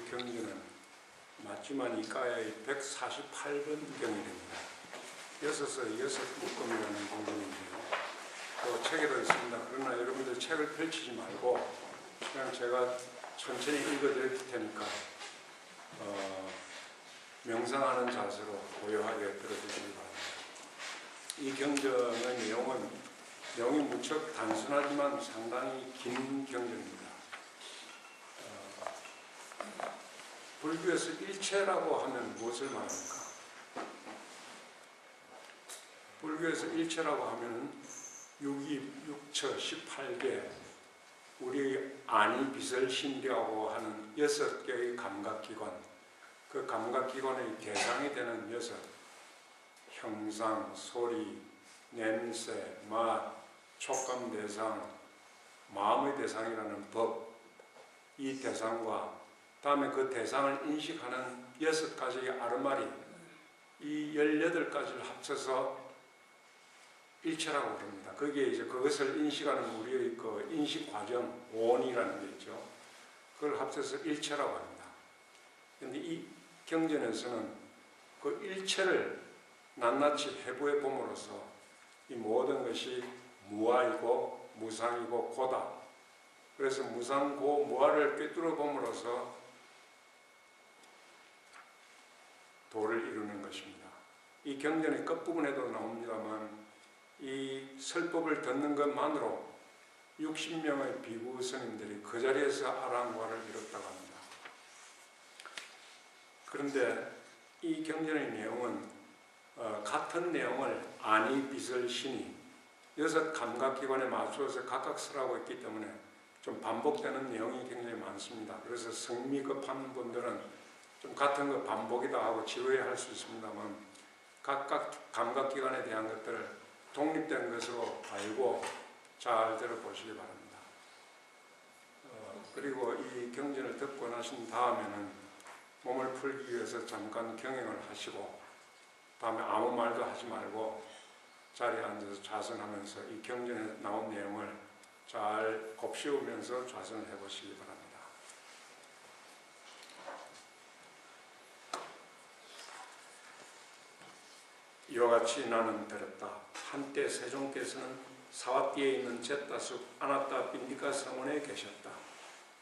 경전은 맞지만 이가의 148번 경이 됩니다. 여섯 묶음이라는 경전인데요. 또 책에도 있습니다. 그러나 여러분들 책을 펼치지 말고 그냥 제가 천천히 읽어드릴 테니까 명상하는 자세로 고요하게 들어주시기 바랍니다. 이 경전의 내용이 무척 단순하지만 상당히 긴 경전입니다. 불교에서 일체라고 하면 무엇을 말합니까? 불교에서 일체라고 하면 6처 18개 우리 안이 빛을 신비하고 하는 6개의 감각기관, 그 감각기관의 대상이 되는 6, 형상, 소리, 냄새, 맛, 촉감 대상, 마음의 대상이라는 법, 이 대상과 다음에 그 대상을 인식하는 6가지의 아르마리, 이 18가지를 합쳐서 일체라고 부릅니다. 거기에 이제 그것을 인식하는 우리의 그 인식 과정, 원이라는 게 있죠. 그걸 합쳐서 일체라고 합니다. 그런데 이 경전에서는 그 일체를 낱낱이 해부해 봄으로써 이 모든 것이 무아이고 무상이고 고다. 그래서 무상고 무아를 꿰뚫어 봄으로써 도를 이루는 것입니다. 이 경전의 끝부분에도 나옵니다만 이 설법을 듣는 것만으로 60명의 비구 스님들이 그 자리에서 아랑과를 이뤘다고 합니다. 그런데 이 경전의 내용은 같은 내용을 아니, 빛을, 신이 6 감각기관에 맞추어서 각각 설하고 있기 때문에 좀 반복되는 내용이 굉장히 많습니다. 그래서 성미 급한 분들은 좀 같은 거 반복이다 하고 지루해 할 수 있습니다만 각각 감각기관에 대한 것들을 독립된 것으로 알고 잘 들어보시기 바랍니다. 그리고 이 경전을 듣고 나신 다음에는 몸을 풀기 위해서 잠깐 경행을 하시고 다음에 아무 말도 하지 말고 자리에 앉아서 좌선하면서 이 경전에 나온 내용을 잘 곱씹으면서 좌선을 해보시기 바랍니다. 이와 같이 나는 들었다. 한때 세종께서는 사와띠에 있는 제따숲 아나따 빈디카 성원에 계셨다.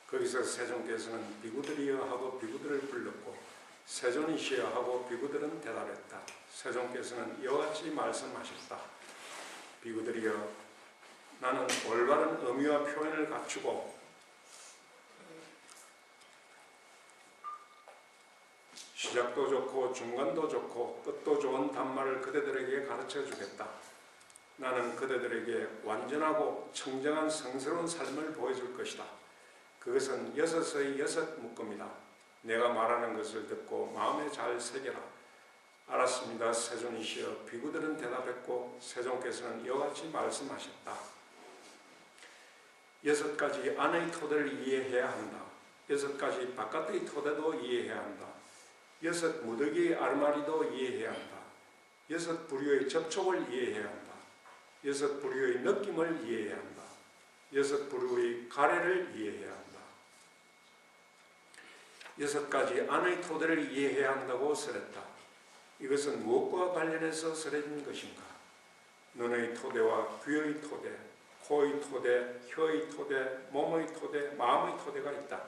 거기서 세종께서는 비구들이여 하고 비구들을 불렀고 세존이시여 하고 비구들은 대답했다. 세종께서는 이와 같이 말씀하셨다. 비구들이여, 나는 올바른 의미와 표현을 갖추고 시작도 좋고 중간도 좋고 끝도 좋은 단말을 그대들에게 가르쳐 주겠다. 나는 그대들에게 완전하고 청정한 성스러운 삶을 보여줄 것이다. 그것은 6의 6 묶음이다. 내가 말하는 것을 듣고 마음에 잘 새겨라. 알았습니다. 세존이시여. 비구들은 대답했고 세종께서는 이와 같이 말씀하셨다. 6가지 안의 토대를 이해해야 한다. 6가지 바깥의 토대도 이해해야 한다. 6 무더기의 아르마리도 이해해야 한다. 6 부류의 접촉을 이해해야 한다. 6 부류의 느낌을 이해해야 한다. 6 부류의 가래를 이해해야 한다. 6가지 안의 토대를 이해해야 한다고 설했다. 이것은 무엇과 관련해서 설해진 것인가? 눈의 토대와 귀의 토대, 코의 토대, 혀의 토대, 몸의 토대, 마음의 토대가 있다.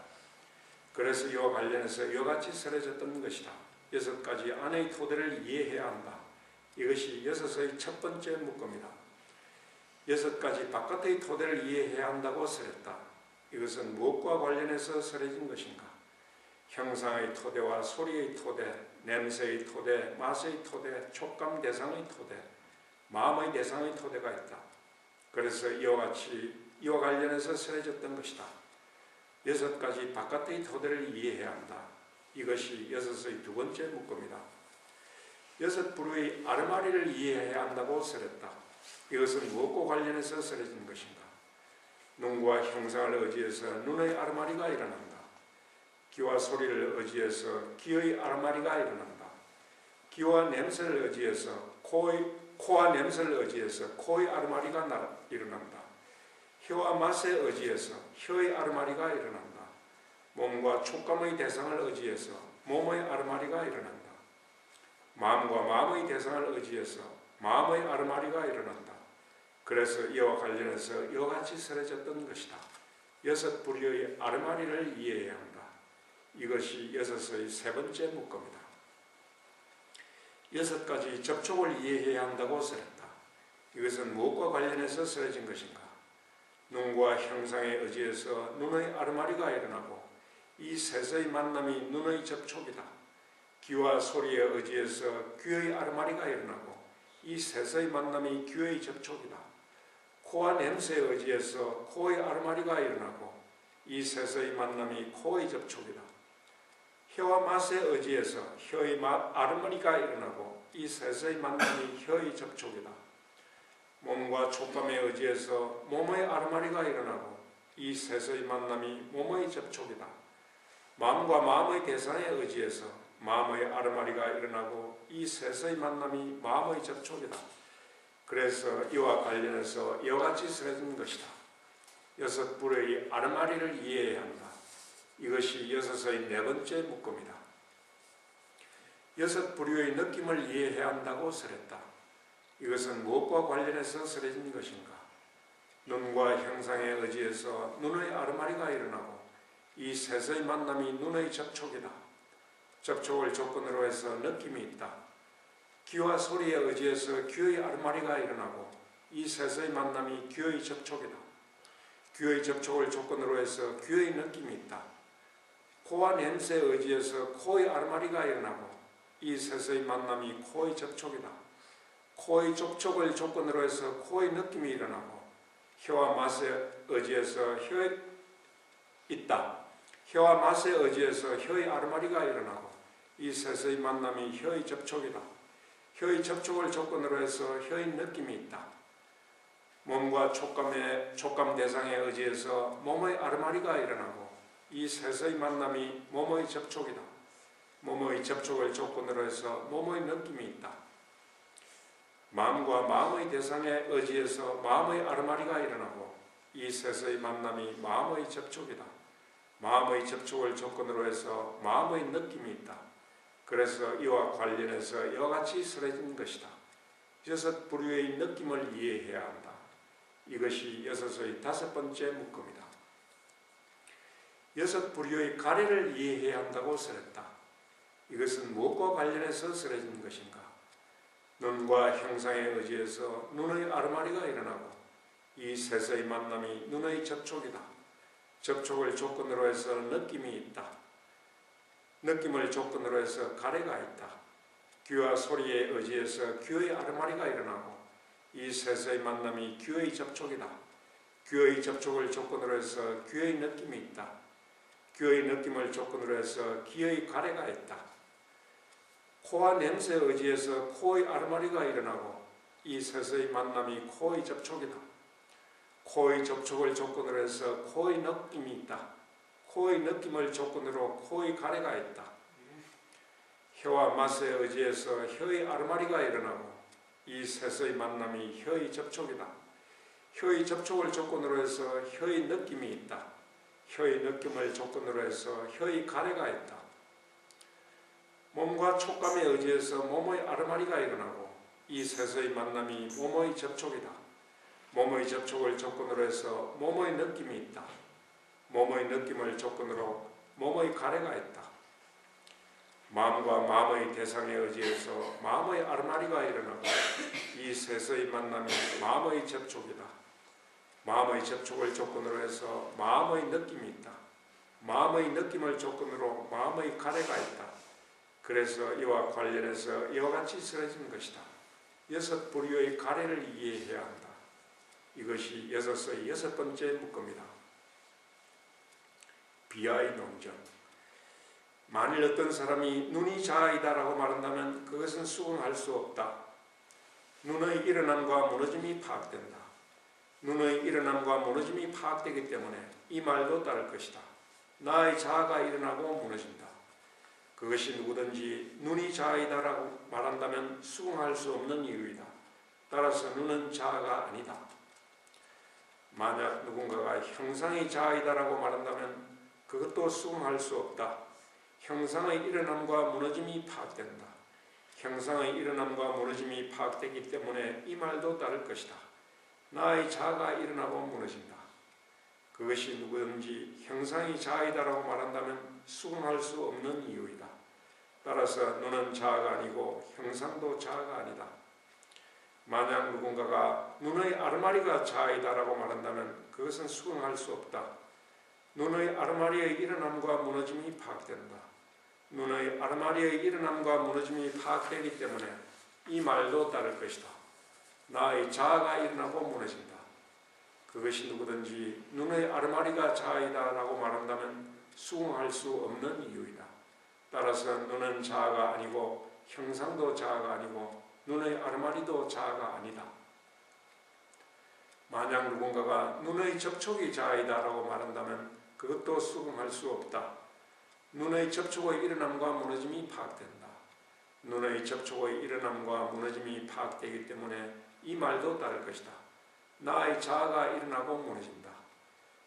그래서 이와 관련해서 이와 같이 설해졌던 것이다. 6가지 안의 토대를 이해해야 한다. 이것이 6의 첫 번째 묶음이다. 6가지 바깥의 토대를 이해해야 한다고 설했다. 이것은 무엇과 관련해서 설해진 것인가? 형상의 토대와 소리의 토대, 냄새의 토대, 맛의 토대, 촉감 대상의 토대, 마음의 대상의 토대가 있다. 그래서 이와 관련해서 설해졌던 것이다. 6가지 바깥의 토대를 이해해야 한다. 이것이 6의 두 번째 묶음이다. 6 부류의 아르마리를 이해해야 한다고 설했다. 이것은 무엇과 관련해서 설해진 것인가? 눈과 형상을 의지해서 눈의 아르마리가 일어난다. 귀와 소리를 의지해서 귀의 아르마리가 일어난다. 귀와 냄새를 의지해서 코와 냄새를 의지해서 코의 아르마리가 일어난다. 혀와 맛에 의지해서 혀의 아르마리가 일어난다. 몸과 촉감의 대상을 의지해서 몸의 아르마리가 일어난다. 마음과 마음의 대상을 의지해서 마음의 아르마리가 일어난다. 그래서 이와 관련해서 이와 같이 설해졌던 것이다. 여섯 부류의 아르마리를 이해해야 한다. 이것이 여섯의 세 번째 문구입니다. 여섯 가지 접촉을 이해해야 한다고 설했다. 이것은 무엇과 관련해서 설해진 것인가? 눈과 형상에 의지해서 눈의 아르마리가 일어나고 이 셋의 만남이 눈의 접촉이다. 귀와 소리에 의지해서 귀의 아르마리가 일어나고 이 셋의 만남이 귀의 접촉이다. 코와 냄새에 의지해서 코의 아르마리가 일어나고 이 셋의 만남이 코의 접촉이다. 혀와 맛에 의지해서 혀의 아르마리가 일어나고 이 셋의 만남이 혀의 접촉이다. 몸과 촉감에 의지해서 몸의 아르마리가 일어나고 이 셋의 만남이 몸의 접촉이다. 마음과 마음의 대상에 의지해서 마음의 아르마리가 일어나고 이 셋의 만남이 마음의 접촉이다. 그래서 이와 관련해서 이와 같이 설해진 것이다. 여섯 부류의 아르마리를 이해해야 한다. 이것이 여섯의 네 번째 문구입니다. 여섯 부류의 느낌을 이해해야 한다고 설했다. 이것은 무엇과 관련해서 설해진 것인가? 눈과 형상에 의지해서 눈의 아르마리가 일어나고 이 셋의 만남이 눈의 접촉이다. 접촉을 조건으로 해서 느낌이 있다. 귀와 소리에 의지해서 귀의 아르마리가 일어나고 이 셋의 만남이 귀의 접촉이다. 귀의 접촉을 조건으로 해서 귀의 느낌이 있다. 코와 냄새에 의지해서 코의 아르마리가 일어나고 이 셋의 만남이 코의 접촉이다. 코의 접촉을 조건으로 해서 코의 느낌이 일어나고 혀와 맛에 의지해서 혀에 있다. 혀와 맛에 의지해서 혀의 아르마리가 일어나고 이 셋의 만남이 혀의 접촉이다. 혀의 접촉을 조건으로 해서 혀의 느낌이 있다. 몸과 촉감 대상에 의지해서 몸의 아르마리가 일어나고 이 셋의 만남이 몸의 접촉이다. 몸의 접촉을 조건으로 해서 몸의 느낌이 있다. 마음과 마음의 대상에 의지해서 마음의 아르마리가 일어나고 이 셋의 만남이 마음의 접촉이다. 마음의 접촉을 조건으로 해서 마음의 느낌이 있다. 그래서 이와 관련해서 이와 같이 설해진 것이다. 여섯 부류의 느낌을 이해해야 한다. 이것이 여섯의 다섯 번째 문구입니다. 여섯 부류의 가래를 이해해야 한다고 설했다. 이것은 무엇과 관련해서 설해진 것인가? 눈과 형상에 의지해서 눈의 아르마리가 일어나고 이 셋의 만남이 눈의 접촉이다. 접촉을 조건으로 해서 느낌이 있다. 느낌을 조건으로 해서 가래가 있다. 귀와 소리에 의지해서 귀의 아르마리가 일어나고 이 셋의 만남이 귀의 접촉이다. 귀의 접촉을 조건으로 해서 귀의 느낌이 있다. 귀의 느낌을 조건으로 해서 귀의 가래가 있다. 코와 냄새에 의지해서 코의 아르마리가 일어나고 이 셋의 만남이 코의 접촉이다. 코의 접촉을 조건으로 해서 코의 느낌이 있다. 코의 느낌을 조건으로 코의 가래가 있다. 혀와 맛에 의지해서 혀의 아르마리가 일어나고 이 셋의 만남이 혀의 접촉이다. 혀의 접촉을 조건으로 해서 혀의 느낌이 있다. 혀의 느낌을 조건으로 해서 혀의 가래가 있다. 몸과 촉감에 의지해서 몸의 아르마리가 일어나고 이 셋의 만남이 몸의 접촉이다. 몸의 접촉을 조건으로 해서 몸의 느낌이 있다. 몸의 느낌을 조건으로 몸의 가래가 있다. 마음과 마음의 대상에 의지해서 마음의 아르마리가 일어나고 이 셋의 만남이 마음의 접촉이다. 마음의 접촉을 조건으로 해서 마음의 느낌이 있다. 마음의 느낌을 조건으로 마음의 가래가 있다. 그래서 이와 관련해서 이와 같이 설해진 것이다. 여섯 부류의 가래를 이해해야 한다. 이것이 여섯의 여섯 번째 문구입니다. 비하의 논전. 만일 어떤 사람이 눈이 자아이다라고 말한다면 그것은 수긍할 수 없다. 눈의 일어남과 무너짐이 파악된다. 눈의 일어남과 무너짐이 파악되기 때문에 이 말도 따를 것이다. 나의 자아가 일어나고 무너진다. 그것이 누구든지 눈이 자아이다라고 말한다면 수긍할 수 없는 이유이다. 따라서 눈은 자아가 아니다. 만약 누군가가 형상이 자아이다라고 말한다면 그것도 수긍할 수 없다. 형상의 일어남과 무너짐이 파악된다. 형상의 일어남과 무너짐이 파악되기 때문에 이 말도 따를 것이다. 나의 자아가 일어나고 무너진다. 그것이 누구든지 형상이 자아이다라고 말한다면 수긍할 수 없는 이유이다. 따라서 너는 자아가 아니고 형상도 자아가 아니다. 만약 누군가가 눈의 아르마리가 자아이다라고 말한다면 그것은 수긍할 수 없다. 눈의 아르마리의 일어남과 무너짐이 파악된다. 눈의 아르마리의 일어남과 무너짐이 파악되기 때문에 이 말도 따를 것이다. 나의 자아가 일어나고 무너진다. 그것이 누구든지 눈의 아르마리가 자아이다라고 말한다면 수긍할 수 없는 이유이다. 따라서 너는 자아가 아니고 형상도 자아가 아니고 눈의 아르마리도 자아가 아니다. 만약 누군가가 눈의 접촉이 자아이다라고 말한다면 그것도 수긍할 수 없다. 눈의 접촉의 일어남과 무너짐이 파악된다. 눈의 접촉의 일어남과 무너짐이 파악되기 때문에 이 말도 따를 것이다. 나의 자아가 일어나고 무너진다.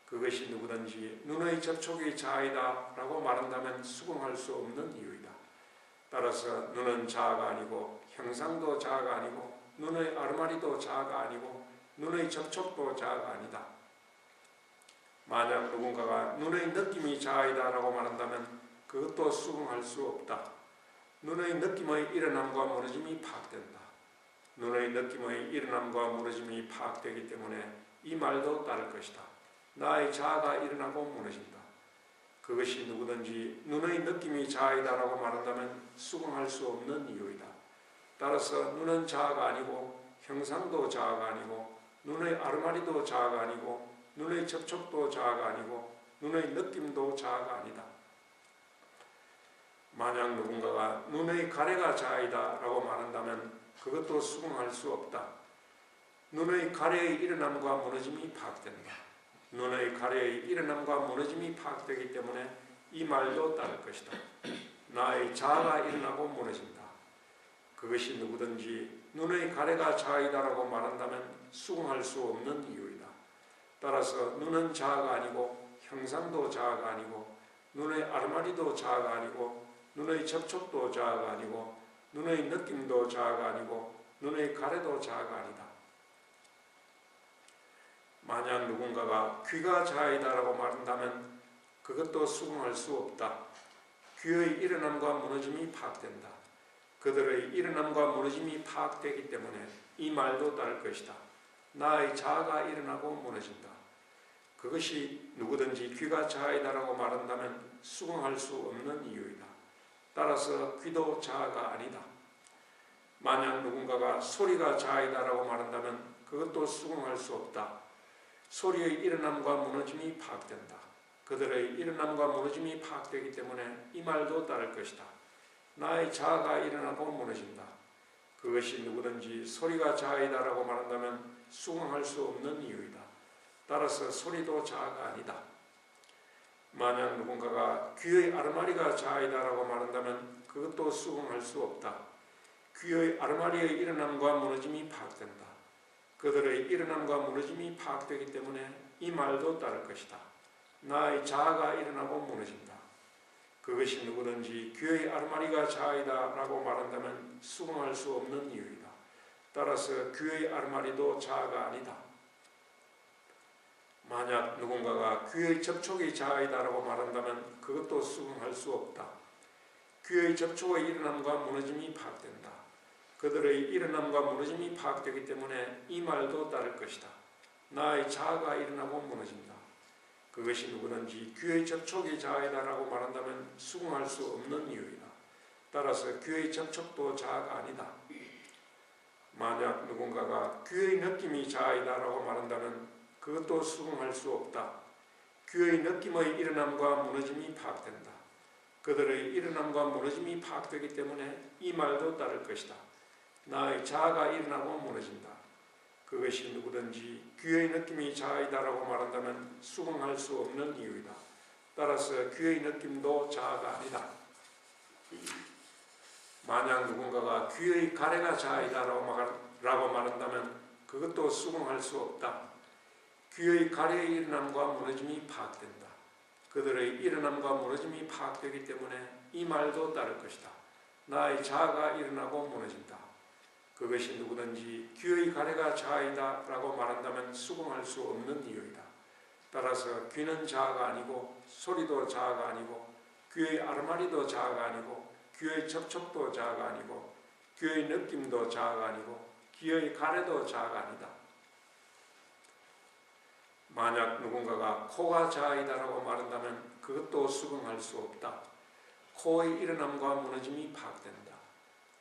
그것이 누구든지 눈의 접촉이 자아이다 라고 말한다면 수긍할 수 없는 이유이다. 따라서 눈은 자아가 아니고 형상도 자아가 아니고 눈의 아르마리도 자아가 아니고 눈의 접촉도 자아가 아니다. 만약 누군가가 눈의 느낌이 자아이다 라고 말한다면 그것도 수긍할 수 없다. 눈의 느낌의 일어남과 무너짐이 파악된다. 눈의 느낌의 일어남과 무너짐이 파악되기 때문에 이 말도 따를 것이다. 나의 자아가 일어나고 무너진다. 그것이 누구든지 눈의 느낌이 자아이다 라고 말한다면 수긍할 수 없는 이유이다. 따라서 눈은 자아가 아니고 형상도 자아가 아니고 눈의 아르마리도 자아가 아니고 눈의 접촉도 자아가 아니고 눈의 느낌도 자아가 아니다. 만약 누군가가 눈의 가래가 자아이다 라고 말한다면 그것도 수긍할 수 없다. 눈의 가래의 일어남과 무너짐이 파악된다. 눈의 가래의 일어남과 무너짐이 파악되기 때문에 이 말도 따를 것이다. 나의 자아가 일어나고 무너진다. 그것이 누구든지 눈의 가래가 자아이다라고 말한다면 수긍할 수 없는 이유이다. 따라서 눈은 자아가 아니고 형상도 자아가 아니고 눈의 아르마리도 자아가 아니고 눈의 접촉도 자아가 아니고 눈의 느낌도 자아가 아니고 눈의 가래도 자아가 아니다. 만약 누군가가 귀가 자아이다라고 말한다면 그것도 수긍할 수 없다. 귀의 일어남과 무너짐이 파악된다. 그들의 일어남과 무너짐이 파악되기 때문에 이 말도 따를 것이다. 나의 자아가 일어나고 무너진다. 그것이 누구든지 귀가 자아이다라고 말한다면 수긍할 수 없는 이유이다. 따라서 귀도 자아가 아니다. 만약 누군가가 소리가 자아이다라고 말한다면 그것도 수긍할 수 없다. 소리의 일어남과 무너짐이 파악된다. 그들의 일어남과 무너짐이 파악되기 때문에 이 말도 따를 것이다. 나의 자아가 일어나고 무너진다. 그것이 누구든지 소리가 자아이다라고 말한다면 수긍할 수 없는 이유이다. 따라서 소리도 자아가 아니다. 만약 누군가가 귀의 아르마리가 자아이다라고 말한다면 그것도 수긍할 수 없다. 귀의 아르마리의 일어남과 무너짐이 파악된다. 그들의 일어남과 무너짐이 파악되기 때문에 이 말도 따를 것이다. 나의 자아가 일어나고 무너진다. 그것이 누구든지 귀의 아르마리가 자아이다 라고 말한다면 수긍할 수 없는 이유이다. 따라서 귀의 아르마리도 자아가 아니다. 만약 누군가가 귀의 접촉이 자아이다 라고 말한다면 그것도 수긍할 수 없다. 귀의 접촉의 일어남과 무너짐이 파악된다. 그들의 일어남과 무너짐이 파악되기 때문에 이 말도 따를 것이다. 나의 자아가 일어나고 무너진다. 그것이 누구든지 귀의 접촉이 자아이다 라고 말한다면 수긍할 수 없는 이유이다. 따라서 귀의 접촉도 자아가 아니다. 만약 누군가가 귀의 느낌이 자아이다 라고 말한다면 그것도 수긍할 수 없다. 귀의 느낌의 일어남과 무너짐이 파악된다. 그들의 일어남과 무너짐이 파악되기 때문에 이 말도 따를 것이다. 나의 자아가 일어나고 무너진다. 그것이 누구든지 귀의 느낌이 자아이다라고 말한다면 수긍할 수 없는 이유이다. 따라서 귀의 느낌도 자아가 아니다. 만약 누군가가 귀의 가래가 자아이다라고 말한다면 그것도 수긍할 수 없다. 귀의 가래의 일어남과 무너짐이 파악된다. 그들의 일어남과 무너짐이 파악되기 때문에 이 말도 따를 것이다. 나의 자아가 일어나고 무너진다. 그것이 누구든지 귀의 가래가 자아이다 라고 말한다면 수긍할 수 없는 이유이다. 따라서 귀는 자아가 아니고 소리도 자아가 아니고 귀의 아르마리도 자아가 아니고 귀의 접촉도 자아가 아니고 귀의 느낌도 자아가 아니고 귀의 가래도 자아가 아니다. 만약 누군가가 코가 자아이다라고 말한다면 그것도 수긍할 수 없다. 코의 일어남과 무너짐이 파악된다.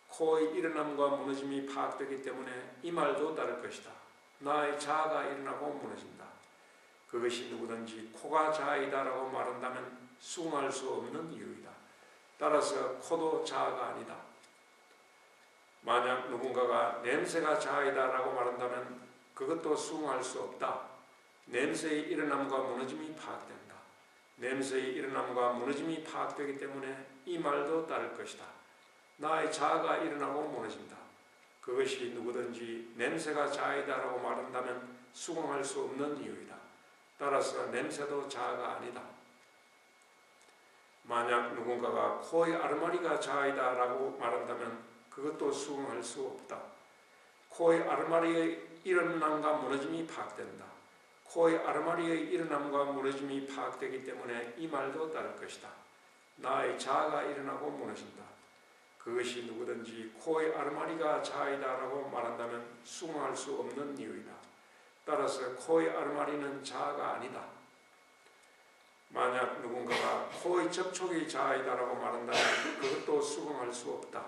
코의 일어남과 무너짐이 파악되기 때문에 이 말도 따를 것이다. 나의 자아가 일어나고 무너진다. 그것이 누구든지 코가 자아이다라고 말한다면 수긍할 수 없는 이유이다. 따라서 코도 자아가 아니다. 만약 누군가가 냄새가 자아이다라고 말한다면 그것도 수긍할 수 없다. 냄새의 일어남과 무너짐이 파악된다. 냄새의 일어남과 무너짐이 파악되기 때문에 이 말도 따를 것이다. 나의 자아가 일어나고 무너진다. 그것이 누구든지 냄새가 자아이다라고 말한다면 수긍할 수 없는 이유이다. 따라서 냄새도 자아가 아니다. 만약 누군가가 코의 아르마리가 자아이다라고 말한다면 그것도 수긍할 수 없다. 코의 아르마리의 일어남과 무너짐이 파악된다. 코의 아르마리의 일어남과 무너짐이 파악되기 때문에 이 말도 따를 것이다. 나의 자아가 일어나고 무너진다. 그것이 누구든지 코의 아르마리가 자아이다라고 말한다면 수긍할 수 없는 이유이다. 따라서 코의 아르마리는 자아가 아니다. 만약 누군가가 코의 접촉이 자아이다라고 말한다면 그것도 수긍할 수 없다.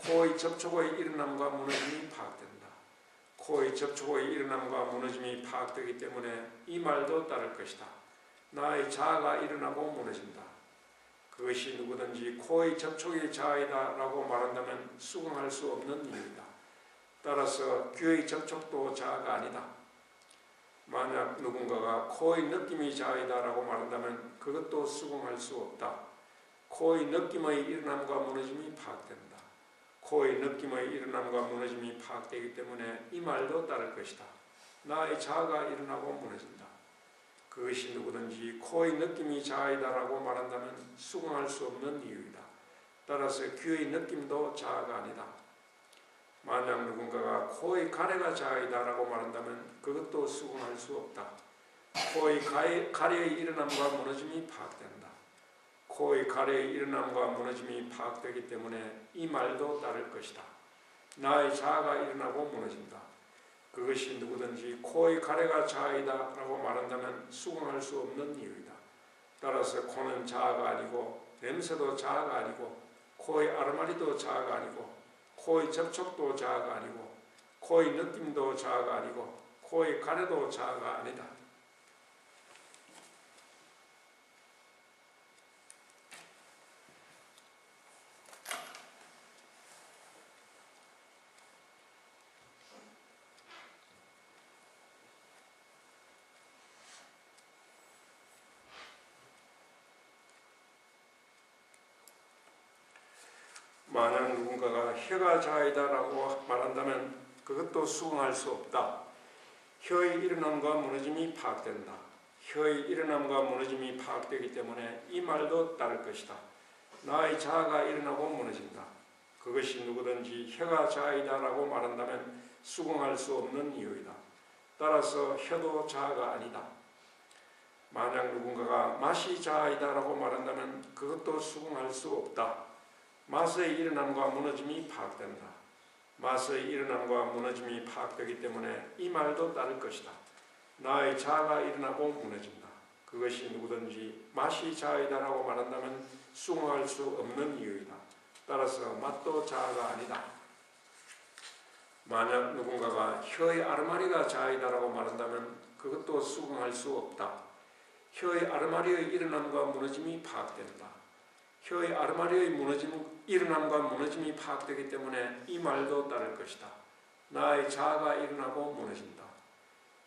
코의 접촉의 일어남과 무너짐이 파악된다. 코의 접촉의 일어남과 무너짐이 파악되기 때문에 이 말도 따를 것이다. 나의 자아가 일어나고 무너진다. 그것이 누구든지 코의 접촉이 자아이다라고 말한다면 수긍할 수 없는 이유이다. 따라서 귀의 접촉도 자아가 아니다. 만약 누군가가 코의 느낌이 자아이다라고 말한다면 그것도 수긍할 수 없다. 코의 느낌의 일어남과 무너짐이 파악된다. 코의 느낌의 일어남과 무너짐이 파악되기 때문에 이 말도 따를 것이다. 나의 자아가 일어나고 무너진다. 그것이 누구든지 코의 느낌이 자아이다라고 말한다면 수긍할 수 없는 이유이다. 따라서 귀의 느낌도 자아가 아니다. 만약 누군가가 코의 가래가 자아이다라고 말한다면 그것도 수긍할 수 없다. 코의 가래의 일어남과 무너짐이 파악된다. 코의 가래의 일어남과 무너짐이 파악되기 때문에 이 말도 따를 것이다. 나의 자아가 일어나고 무너진다. 그것이 누구든지 코의 가래가 자아이다라고 말한다면 수긍할 수 없는 이유이다. 따라서 코는 자아가 아니고 냄새도 자아가 아니고 코의 아르마리도 자아가 아니고 코의 접촉도 자아가 아니고 코의 느낌도 자아가 아니고 코의 가래도 자아가 아니다. 만약 누군가가 혀가 자아이다라고 말한다면 그것도 수긍할 수 없다. 혀의 일어남과 무너짐이 파악된다. 혀의 일어남과 무너짐이 파악되기 때문에 이 말도 따를 것이다. 나의 자아가 일어나고 무너진다. 그것이 누구든지 혀가 자아이다라고 말한다면 수긍할 수 없는 이유이다. 따라서 혀도 자아가 아니다. 만약 누군가가 맛이 자아이다라고 말한다면 그것도 수긍할 수 없다. 맛의 일어남과 무너짐이 파악된다. 맛의 일어남과 무너짐이 파악되기 때문에 이 말도 따를 것이다. 나의 자아가 일어나고 무너진다. 그것이 누구든지 맛이 자아이다라고 말한다면 수긍할 수 없는 이유이다. 따라서 맛도 자아가 아니다. 만약 누군가가 혀의 아르마리가 자아이다라고 말한다면 그것도 수긍할 수 없다. 혀의 아르마리의 일어남과 무너짐이 파악된다. 혀의 아르마리의 일어남과 무너짐이 파악되기 때문에 이 말도 따를 것이다. 나의 자아가 일어나고 무너진다.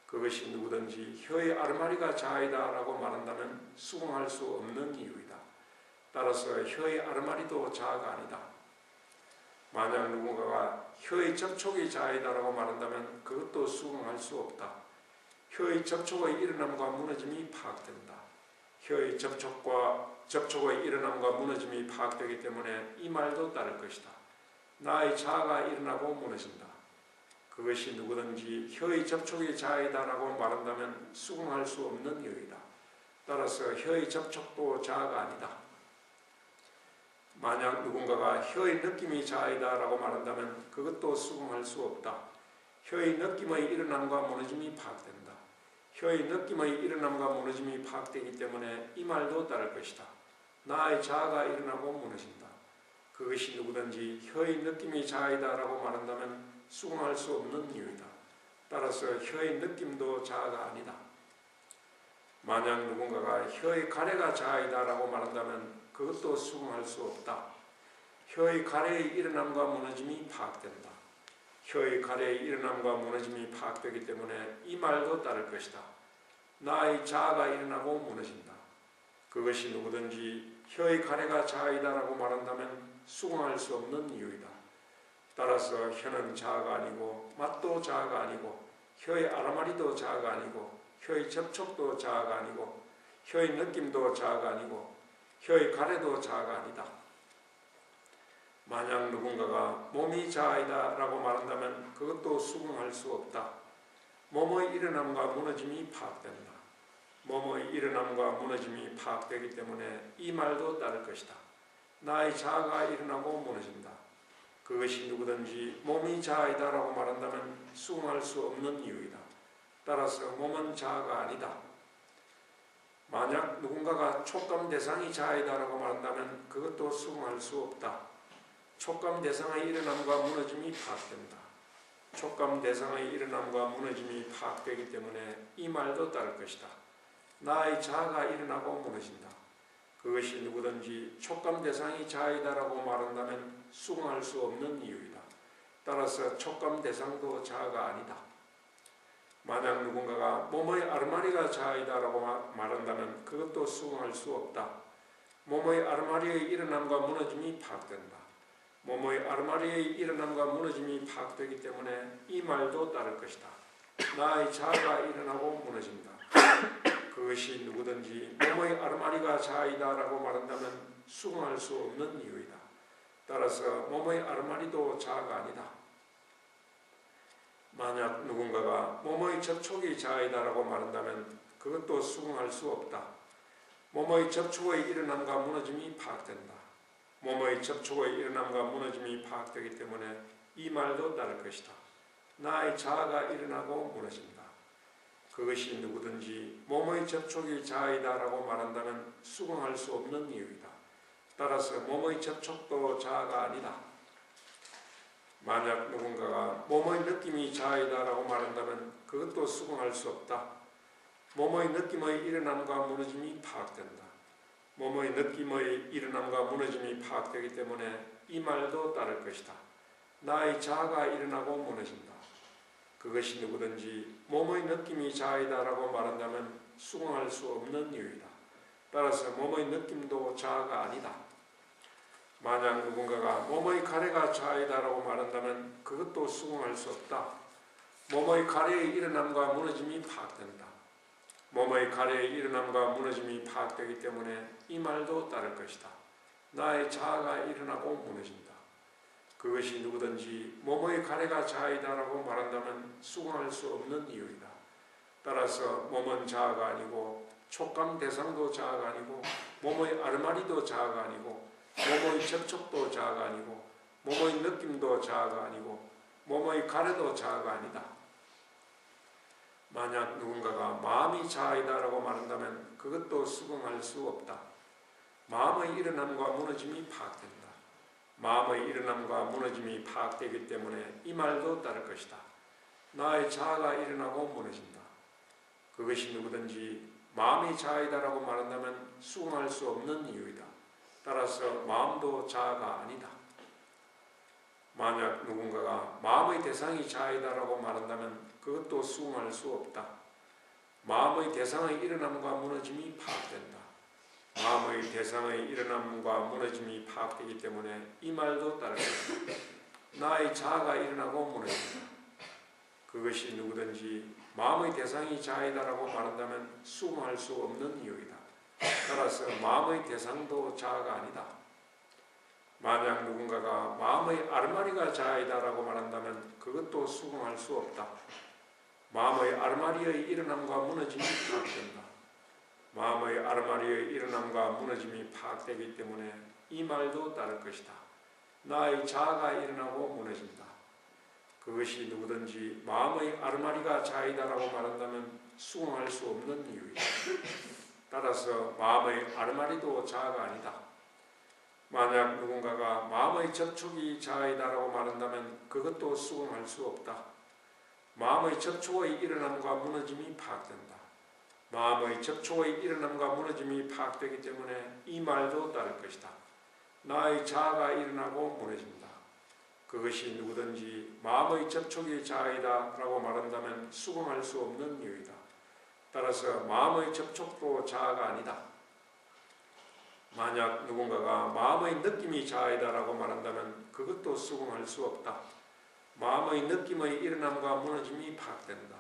그것이 누구든지 혀의 아르마리가 자아이다라고 말한다면 수긍할 수 없는 이유이다. 따라서 혀의 아르마리도 자아가 아니다. 만약 누군가가 혀의 접촉이 자아이다라고 말한다면 그것도 수긍할 수 없다. 혀의 접촉의 일어남과 무너짐이 파악된다. 혀의 접촉의 일어남과 무너짐이 파악되기 때문에 이 말도 따를 것이다. 나의 자아가 일어나고 무너진다. 그것이 누구든지 혀의 접촉이 자아이다라고 말한다면 수긍할 수 없는 이유이다. 따라서 혀의 접촉도 자아가 아니다. 만약 누군가가 혀의 느낌이 자아이다라고 말한다면 그것도 수긍할 수 없다. 혀의 느낌의 일어남과 무너짐이 파악된다. 혀의 느낌의 일어남과 무너짐이 파악되기 때문에 이 말도 따를 것이다. 나의 자아가 일어나고 무너진다. 그것이 누구든지 혀의 느낌이 자아이다라고 말한다면 수긍할 수 없는 이유이다. 따라서 혀의 느낌도 자아가 아니다. 만약 누군가가 혀의 가래가 자아이다라고 말한다면 그것도 수긍할 수 없다. 혀의 가래의 일어남과 무너짐이 파악된다. 혀의 가래의 일어남과 무너짐이 파악되기 때문에 이 말도 따를 것이다. 나의 자아가 일어나고 무너진다. 그것이 누구든지 혀의 가래가 자아이다라고 말한다면 수긍할 수 없는 이유이다. 따라서 혀는 자아가 아니고 맛도 자아가 아니고 혀의 아라마리도 자아가 아니고 혀의 접촉도 자아가 아니고 혀의 느낌도 자아가 아니고 혀의 가래도 자아가 아니다. 만약 누군가가 몸이 자아이다 라고 말한다면 그것도 수긍할 수 없다. 몸의 일어남과 무너짐이 파악된다. 몸의 일어남과 무너짐이 파악되기 때문에 이 말도 따를 것이다. 나의 자아가 일어나고 무너진다. 그것이 누구든지 몸이 자아이다 라고 말한다면 수긍할 수 없는 이유이다. 따라서 몸은 자아가 아니다. 만약 누군가가 촉감 대상이 자아이다 라고 말한다면 그것도 수긍할 수 없다. 촉감 대상의 일어남과 무너짐이 파악된다. 촉감 대상의 일어남과 무너짐이 파악되기 때문에 이 말도 따를 것이다. 나의 자아가 일어나고 무너진다. 그것이 누구든지 촉감 대상이 자아이다 라고 말한다면 수긍할 수 없는 이유이다. 따라서 촉감 대상도 자아가 아니다. 만약 누군가가 몸의 아르마리가 자아이다 라고 말한다면 그것도 수긍할 수 없다. 몸의 아르마리의 일어남과 무너짐이 파악된다. 몸의 아르마리의 일어남과 무너짐이 파악되기 때문에 이 말도 따를 것이다. 나의 자아가 일어나고 무너진다. 그것이 누구든지 몸의 아르마리가 자아이다 라고 말한다면 수긍할 수 없는 이유이다. 따라서 몸의 아르마리도 자아가 아니다. 만약 누군가가 몸의 접촉이 자아이다 라고 말한다면 그것도 수긍할 수 없다. 몸의 접촉의 일어남과 무너짐이 파악된다. 몸의 접촉의 일어남과 무너짐이 파악되기 때문에 이 말도 따를 것이다. 나의 자아가 일어나고 무너진다. 그것이 누구든지 몸의 접촉이 자아이다 라고 말한다면 수긍할 수 없는 이유이다. 따라서 몸의 접촉도 자아가 아니다. 만약 누군가가 몸의 느낌이 자아이다 라고 말한다면 그것도 수긍할 수 없다. 몸의 느낌의 일어남과 무너짐이 파악된다. 몸의 느낌의 일어남과 무너짐이 파악되기 때문에 이 말도 따를 것이다. 나의 자아가 일어나고 무너진다. 그것이 누구든지 몸의 느낌이 자아이다 라고 말한다면 수긍할 수 없는 이유이다. 따라서 몸의 느낌도 자아가 아니다. 만약 누군가가 몸의 가래가 자아이다 라고 말한다면 그것도 수긍할 수 없다. 몸의 가래의 일어남과 무너짐이 파악된다. 몸의 가래의 일어남과 무너짐이 파악되기 때문에 이 말도 따를 것이다. 나의 자아가 일어나고 무너진다. 그것이 누구든지 몸의 가래가 자아이다 라고 말한다면 수긍할 수 없는 이유이다. 따라서 몸은 자아가 아니고 촉감 대상도 자아가 아니고 몸의 아르마리도 자아가 아니고 몸의 접촉도 자아가 아니고 몸의 느낌도 자아가 아니고 몸의 가래도 자아가 아니다. 만약 누군가가 마음이 자아이다 라고 말한다면 그것도 수긍할 수 없다. 마음의 일어남과 무너짐이 파악된다. 마음의 일어남과 무너짐이 파악되기 때문에 이 말도 따를 것이다. 나의 자아가 일어나고 무너진다. 그것이 누구든지 마음이 자아이다 라고 말한다면 수긍할 수 없는 이유이다. 따라서 마음도 자아가 아니다. 만약 누군가가 마음의 대상이 자아이다 라고 말한다면 그것도 수긍할 수 없다. 마음의 대상의 일어남과 무너짐이 파악된다. 마음의 대상의 일어남과 무너짐이 파악되기 때문에 이 말도 따를 것이다. 나의 자아가 일어나고 무너진다. 그것이 누구든지 마음의 대상이 자아이다 라고 말한다면 수긍할 수 없는 이유이다. 따라서 마음의 대상도 자아가 아니다. 만약 누군가가 마음의 아르마리가 자아이다라고 말한다면 그것도 수긍할 수 없다. 마음의 아르마리의 일어남과 무너짐이 파악된다. 마음의 아르마리의 일어남과 무너짐이 파악되기 때문에 이 말도 따를 것이다. 나의 자아가 일어나고 무너진다. 그것이 누구든지 마음의 아르마리가 자아이다라고 말한다면 수긍할 수 없는 이유이다. 따라서 마음의 아르마리도 자아가 아니다. 만약 누군가가 마음의 접촉이 자아이다라고 말한다면 그것도 수긍할 수 없다. 마음의 접촉의 일어남과 무너짐이 파악된다. 마음의 접촉의 일어남과 무너짐이 파악되기 때문에 이 말도 따를 것이다. 나의 자아가 일어나고 무너진다. 그것이 누구든지 마음의 접촉이 자아이다 라고 말한다면 수긍할 수 없는 이유이다. 따라서 마음의 접촉도 자아가 아니다. 만약 누군가가 마음의 느낌이 자아이다 라고 말한다면 그것도 수긍할 수 없다. 마음의 느낌의 일어남과 무너짐이 파악된다.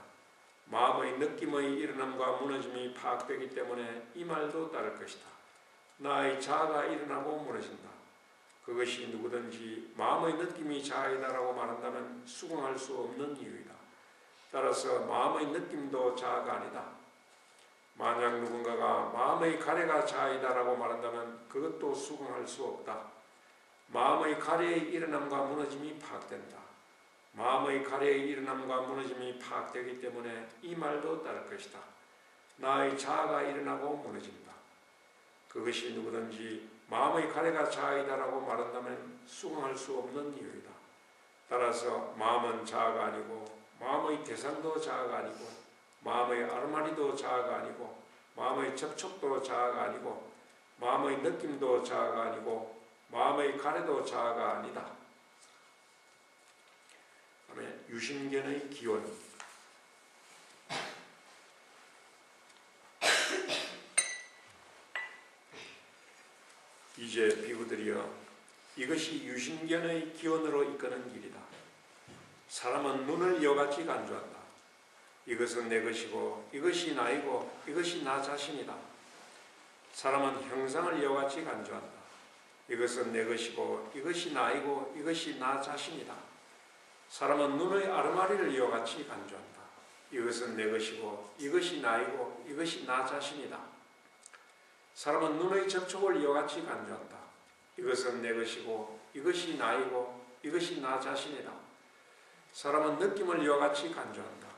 마음의 느낌의 일어남과 무너짐이 파악되기 때문에 이 말도 따를 것이다. 나의 자아가 일어나고 무너진다. 그것이 누구든지 마음의 느낌이 자아이다라고 말한다면 수긍할 수 없는 이유이다. 따라서 마음의 느낌도 자아가 아니다. 만약 누군가가 마음의 가래가 자아이다라고 말한다면 그것도 수긍할 수 없다. 마음의 가래의 일어남과 무너짐이 파악된다. 마음의 가래의 일어남과 무너짐이 파악되기 때문에 이 말도 따를 것이다. 나의 자아가 일어나고 무너진다. 그것이 누구든지 마음의 가래가 자아이다라고 말한다면 수긍할 수 없는 이유이다. 따라서 마음은 자아가 아니고 마음의 대상도 자아가 아니고 마음의 아르마리도 자아가 아니고 마음의 접촉도 자아가 아니고 마음의 느낌도 자아가 아니고 마음의 가래도 자아가 아니다. 다음에 유심견의 기원. 이제 비구들이여, 이것이 유심견의 기원으로 이끄는 길이다. 사람은 눈을 이와같이 간주한다. 이것은 내 것이고 이것이 나이고 이것이 나 자신이다. 사람은 형상을 이와같이 간주한다. 이것은 내 것이고 이것이 나이고 이것이 나 자신이다. 사람은 눈의 아르마리를 이와같이 간주한다. 이것은 내 것이고 이것이 나이고 이것이 나 자신이다. 사람은 눈의 접촉을 이와같이 간주한다. 이것은 내 것이고 이것이 나이고 이것이 나 자신이다. 사람은 느낌을 이와같이 간주한다.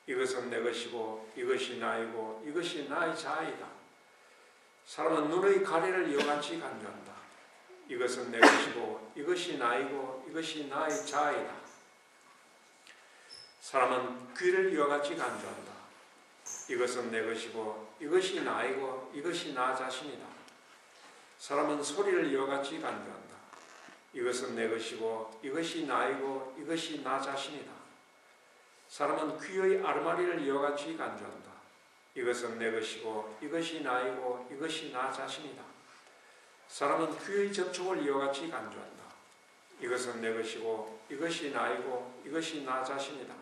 이것은 내 것이고 이것이 나이고 이것이 나의 자아이다. 사람은 눈의 가래를 이와같이 간주한다. 이것은 내 것이고 이것이 나이고 이것이 나의 자아이다. 사람은 귀를 이와같이 간주한다. 이것은 내 것이고 이것이 나이고 이것이 나 자신이다. 사람은 소리를 이와같이 간주한다. 이것은 내 것이고 이것이 나이고 이것이 나 자신이다. 사람은 귀의 아르마리를 이와같이 간주한다. 이것은 내 것이고 이것이 나이고 이것이 나 자신이다. 사람은 귀의 접촉을 이와같이 간주한다. 이것은 내 것이고 이것이 나이고 이것이 나 자신이다.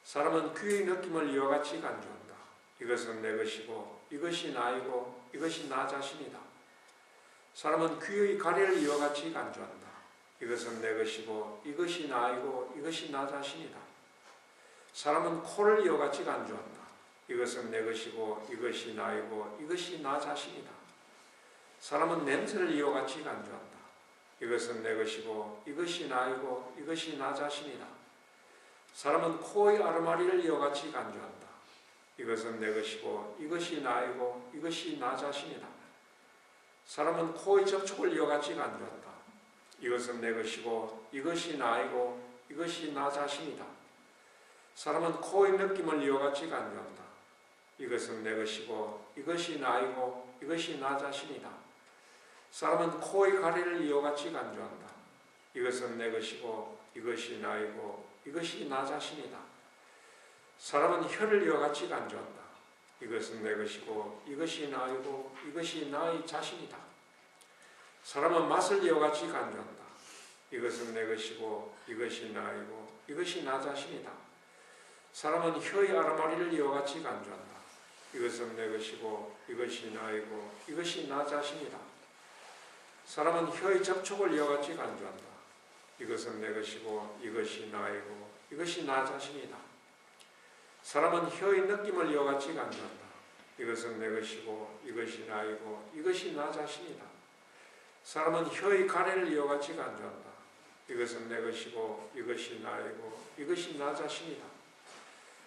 사람은 귀의 느낌을 이와같이 간주한다. 이것은 내 것이고 이것이 나이고 이것이 나 자신이다. 사람은 귀의 가래를 이와같이 간주한다. 이것은 내 것이고 이것이 나이고 이것이 나 자신이다. 사람은 코를 이와같이 간주한다. 이것은 내 것이고 이것이 나이고 이것이 나 자신이다. 사람은 냄새를 이와같이 간주한다. 이것은 내 것이고 이것이 나이고 이것이 나 자신이다. 사람은 코의 아르마리를 이와같이 간주한다. 이것은 내 것이고 이것이 나이고 이것이 나 자신이다. 사람은 코의 접촉을 이와같이 간주한다. 이것은 내 것이고 이것이 나이고 이것이 나 자신이다. 사람은 코의 느낌을 이와같이 간주한다. 이것은 내 것이고 이것이 나이고 이것이 나 자신이다. 사람은 코의 가래를 이와같이 간주한다. 이것은 내 것이고 이것이 나이고 이것이 나 자신이다. 사람은 혀를 이와같이 간주한다. 이것은 내 것이고 이것이 나이고 이것이 나의 자신이다. 사람은 맛을 이와같이 간주한다. 이것은 내 것이고 이것이 나이고 이것이 나 자신이다. 사람은 혀의 아르마리를 이와같이 간주한다. 이것은 내 것이고 이것이 나이고 이것이 나 자신이다. 사람은 혀의 접촉을 이와 같이 간주한다. 이것은 내 것이고 이것이 나이고 이것이 나 자신이다. 사람은 혀의 느낌을 이와 같이 간주한다. 이것은 내 것이고 이것이 나이고 이것이 나 자신이다. 사람은 혀의 가래를 이와 같이 간주한다. 이것은 내 것이고 이것이 나이고 이것이 나 자신이다.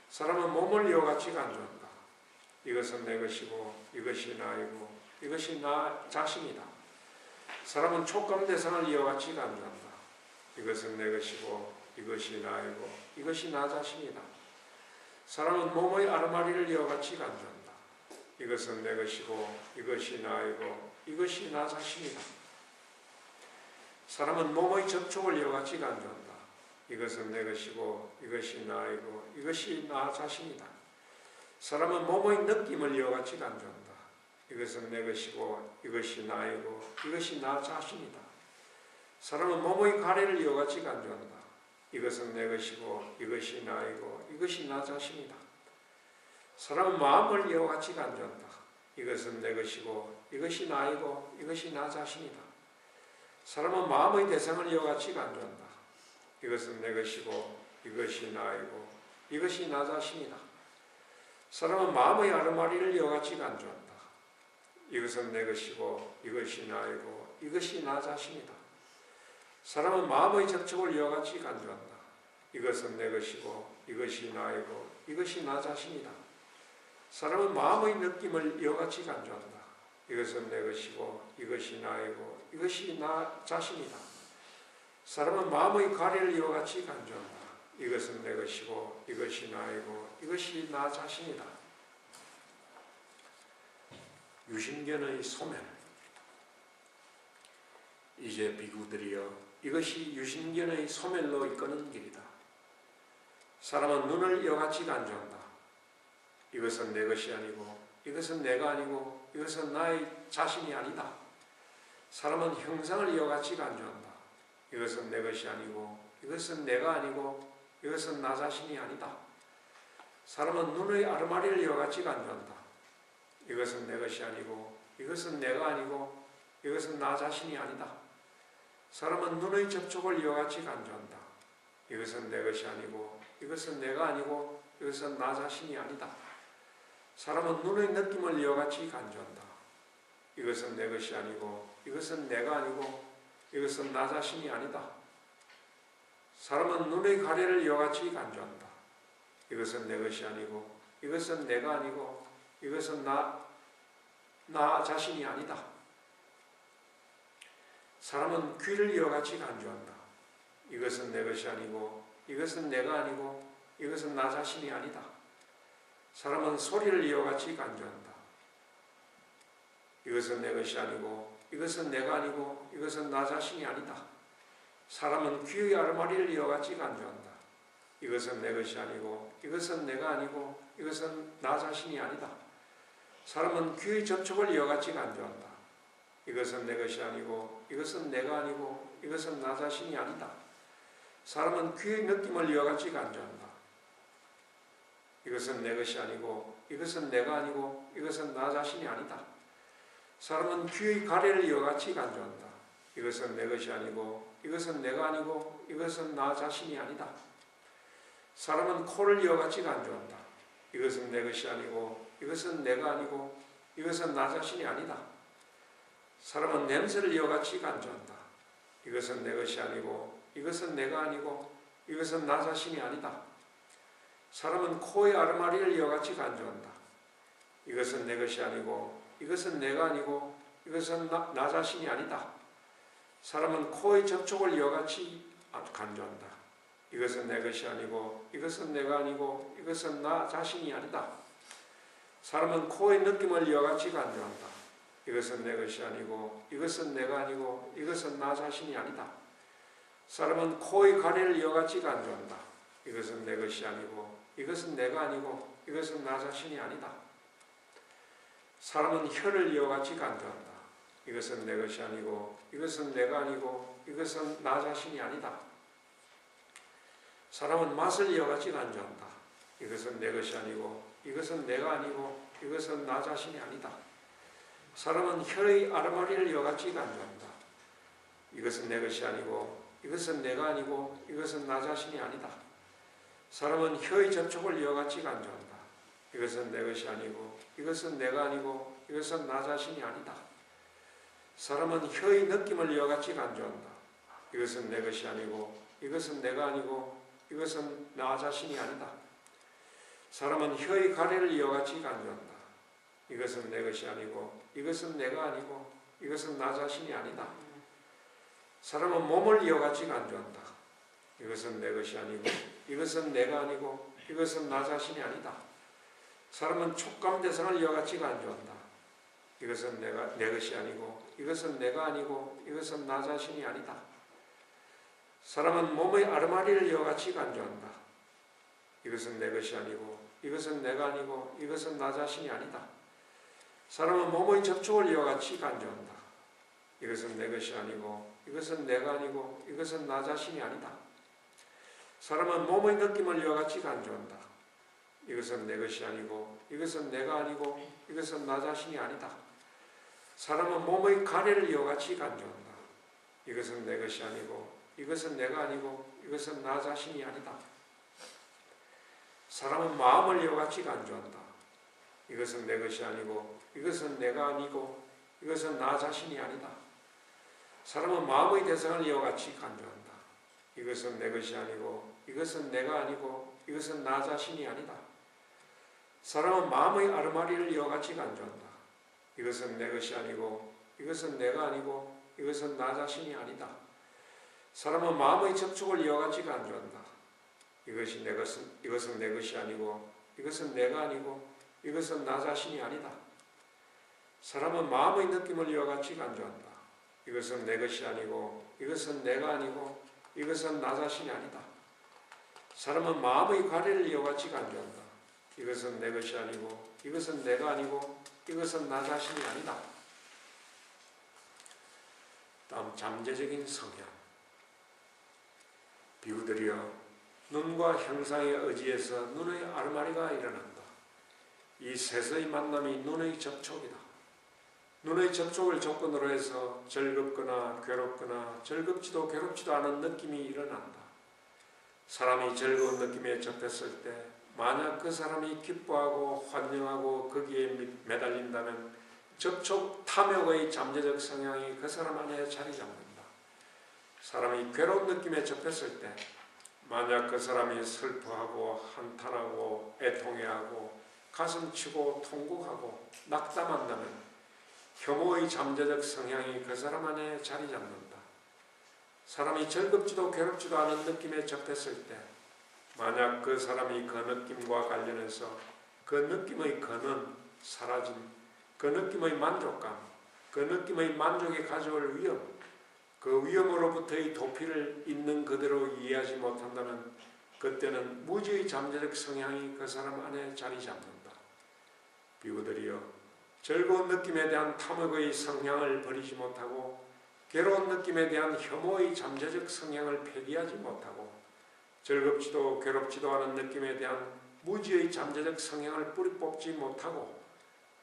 사람은 몸을 이와 같이 간주한다. 이것은 내 것이고 이것이 나이고 이것이 나 자신이다. 사람은 촉감 대상을 이와 같이 간주한다. 이것은 내 것이고 이것이 나이고 이것이 나 자신이다. 사람은 몸의 아르마리를 이와 같이 간주한다. 이것은 내 것이고 이것이 나이고 이것이 나 자신이다. 사람은 몸의 접촉을 이와 같이 간주한다. 이것은 내 것이고 이것이 나이고 이것이 나 자신이다. 사람은 몸의 느낌을 이와 같이 간주한다. 이것은 내 것이고 이것이 나이고 이것이 나 자신이다. 사람은 몸의 가래를 이와 같이 간주한다. 이것은 내 것이고 이것이 나이고 이것이 나 자신이다. 사람은 마음을 이와 같이 간주한다. 이것은 내 것이고 이것이 나이고 이것이 나 자신이다. 사람은 마음의 대상을 이와 같이 간주한다. 이것은 내 것이고 이것이 나이고 이것이 나 자신이다. 사람은 마음의 아르마리를 이와 같이 간주한다. 이것은 내 것이고 이것이 나이고 이것이 나 자신이다. 사람은 마음의 접촉을 이와 같이 간주한다. 이것은 내 것이고 이것이 나이고 이것이 나 자신이다. 사람은 마음의 느낌을 이와 같이 간주한다. 이것은 내 것이고 이것이 나이고 이것이 나 자신이다. 사람은 마음의 가래를 이와 같이 간주한다. 이것은 내 것이고 이것이 나이고 이것이 나 자신이다. 유신견의 소멸. 이제 비구들이여 이것이 유신견의 소멸로 이끄는 길이다. 사람은 눈을 이와 같이 간주한다. 이것은 내 것이 아니고 이것은 내가 아니고 이것은 나의 자신이 아니다. 사람은 형상을 이와 같이 간주한다. 이것은 내 것이 아니고 이것은 내가 아니고 이것은 나 자신이 아니다. 사람은 눈의 아르마리를 이와 같이 간주한다. 이것은 내 것이 아니고 이것은 내가 아니고 이것은 나 자신이 아니다. 사람은 눈의 접촉을 이와 같이 간주한다. 이것은 내 것이 아니고 이것은 내가 아니고 이것은 나 자신이 아니다. 사람은 눈의 느낌을 이와 같이 간주한다. 이것은 내 것이 아니고 이것은 내가 아니고 이것은 나 자신이 아니다. 사람은 눈의 가래를 이와 같이 간주한다. 이것은 내 것이 아니고 이것은 내가 아니고 이것은 나 자신이 아니다. 사람은 귀를 이와 같이 간주한다. 이것은 내 것이 아니고 이것은 내가 아니고 이것은 나 자신이 아니다. 사람은 소리를 이와 같이 간주한다. 이것은 내 것이 아니고 이것은 내가 아니고 이것은 나 자신이 아니다. 사람은 귀의 아르마리를 이와 같이 간주한다. 이것은 내 것이 아니고 이것은 내가 아니고 이것은 나 자신이 아니다. 사람은 귀의 접촉을 이와 같이 간주한다. 이것은 내 것이 아니고 이것은 내가 아니고 이것은 나 자신이 아니다. 사람은 귀의 느낌을 이와 같이 간주한다. 이것은 내 것이 아니고 이것은 내가 아니고 이것은 나 자신이 아니다. 사람은 귀의 가래를 이와 같이 간주한다. 이것은 내 것이 아니고 이것은 내가 아니고 이것은 나 자신이 아니다. 사람은 코를 이와 같이 간주한다. 이것은 내 것이 아니고 이것은 내가 아니고 이것은 나 자신이 아니다. 사람은 냄새를 이와 같이 간주한다. 이것은 내 것이 아니고 이것은 내가 아니고 이것은 나 자신이 아니다. 사람은 코의 아르마리를 이와 같이 간주한다. 이것은 내 것이 아니고 이것은 내가 아니고 이것은 나 자신이 아니다. 사람은 코의 접촉을 이와 같이 간주한다. 이것은 내 것이 아니고 이것은 내가 아니고 이것은 나 자신이 아니다. 사람은 코의 느낌을 이와 같이 간주한다. 이것은 내 것이 아니고 이것은 내가 아니고 이것은 나 자신이 아니다. 사람은 코의 가래를 이와 같이 간주한다. 이것은 내 것이 아니고 이것은 내가 아니고 이것은 나 자신이 아니다. 사람은 혀를 이와 같이 간주한다. 이것은 내 것이 아니고 이것은 내가 아니고 이것은 나 자신이 아니다. 사람은 맛을 이와 같이 간주한다. 이것은 내 것이 아니고 이것은 내가 아니고 이것은 나 자신이 아니다. 사람은 혀의 아르마리를 이와같이 간주한다. 이것은 내 것이 아니고 이것은 내가 아니고 이것은 나 자신이 아니다. 사람은 혀의 접촉을 이와같이 간주한다. 이것은 내 것이 아니고 이것은 내가 아니고 이것은 나 자신이 아니다. 사람은 혀의 느낌을 이와같이 간주한다. 이것은 내 것이 아니고 이것은 내가 아니고 이것은 나 자신이 아니다. 사람은 혀의 가래를 이와같이 간주한다. 이것은 내 것이 아니고 이것은 내가 아니고 이것은 나 자신이 아니다. 사람은 몸을 이와같이 간주한다. 이것은 내 것이 아니고 이것은 내가 아니고 이것은 나 자신이 아니다. 사람은 촉감 대상을 이와같이 간주한다. 이것은 내 것이 아니고 이것은 내가 아니고 이것은 나 자신이 아니다. 사람은 몸의 아르마리를 이와같이 간주한다. 이것은 내 것이 아니고 이것은 내가 아니고 이것은 나 자신이 아니다. 사람은 몸의 접촉을 이와같이 간주한다. 이것은 내 것이 아니고 이것은 내가 아니고 이것은 나 자신이 아니다. 사람은 몸의 느낌을 이와같이 간주한다. 이것은 내 것이 아니고 이것은 내가 아니고 이것은 나 자신이 아니다. 사람은 몸의 가래를 이와같이 간주한다. 이것은 내 것이 아니고 이것은 내가 아니고 이것은 나 자신이 아니다. 사람은 마음을 이와같이 간주한다. 이것은 내 것이 아니고 이것은 내가 아니고 이것은 나 자신이 아니다. 사람은 마음의 대상을 이와같이 간주한다. 이것은 내 것이 아니고 이것은 내가 아니고 이것은 나 자신이 아니다. 사람은 마음의 아르마리를 이와같이 간주한다. 이것은 내 것이 아니고 이것은 내가 아니고 이것은 나 자신이 아니다. 사람은 마음의 접촉을 이와같이 간주한다. 이것은 내 것이 아니고 이것은 내가 아니고 이것은 나 자신이 아니다. 사람은 마음의 느낌을 이와같이 간주한다. 이것은 내 것이 아니고 이것은 내가 아니고 이것은 나 자신이 아니다. 사람은 마음의 가래를 이와같이 간주한다. 이것은 내 것이 아니고 이것은 내가 아니고 이것은 나 자신이 아니다. 다음 잠재적인 성향. 비유들이여 눈과 형상에 의지해서 눈의 아르마리가 일어난다. 이 셋의 만남이 눈의 접촉이다. 눈의 접촉을 조건으로 해서 즐겁거나 괴롭거나 즐겁지도 괴롭지도 않은 느낌이 일어난다. 사람이 즐거운 느낌에 접했을 때 만약 그 사람이 기뻐하고 환영하고 거기에 매달린다면 접촉 탐욕의 잠재적 성향이 그 사람 안에 자리 잡는다. 사람이 괴로운 느낌에 접했을 때 만약 그 사람이 슬퍼하고 한탄하고 애통해하고 가슴치고 통곡하고 낙담한다면 혐오의 잠재적 성향이 그 사람 안에 자리 잡는다. 사람이 즐겁지도 괴롭지도 않은 느낌에 접했을 때 만약 그 사람이 그 느낌과 관련해서 그 느낌의 근원, 사라짐, 그 느낌의 만족감, 그 느낌의 만족이 가져올 위험, 그 위험으로부터의 도피를 있는 그대로 이해하지 못한다면 그때는 무지의 잠재적 성향이 그 사람 안에 자리 잡는다. 비구들이여, 즐거운 느낌에 대한 탐욕의 성향을 버리지 못하고 괴로운 느낌에 대한 혐오의 잠재적 성향을 폐기하지 못하고 즐겁지도 괴롭지도 않은 느낌에 대한 무지의 잠재적 성향을 뿌리 뽑지 못하고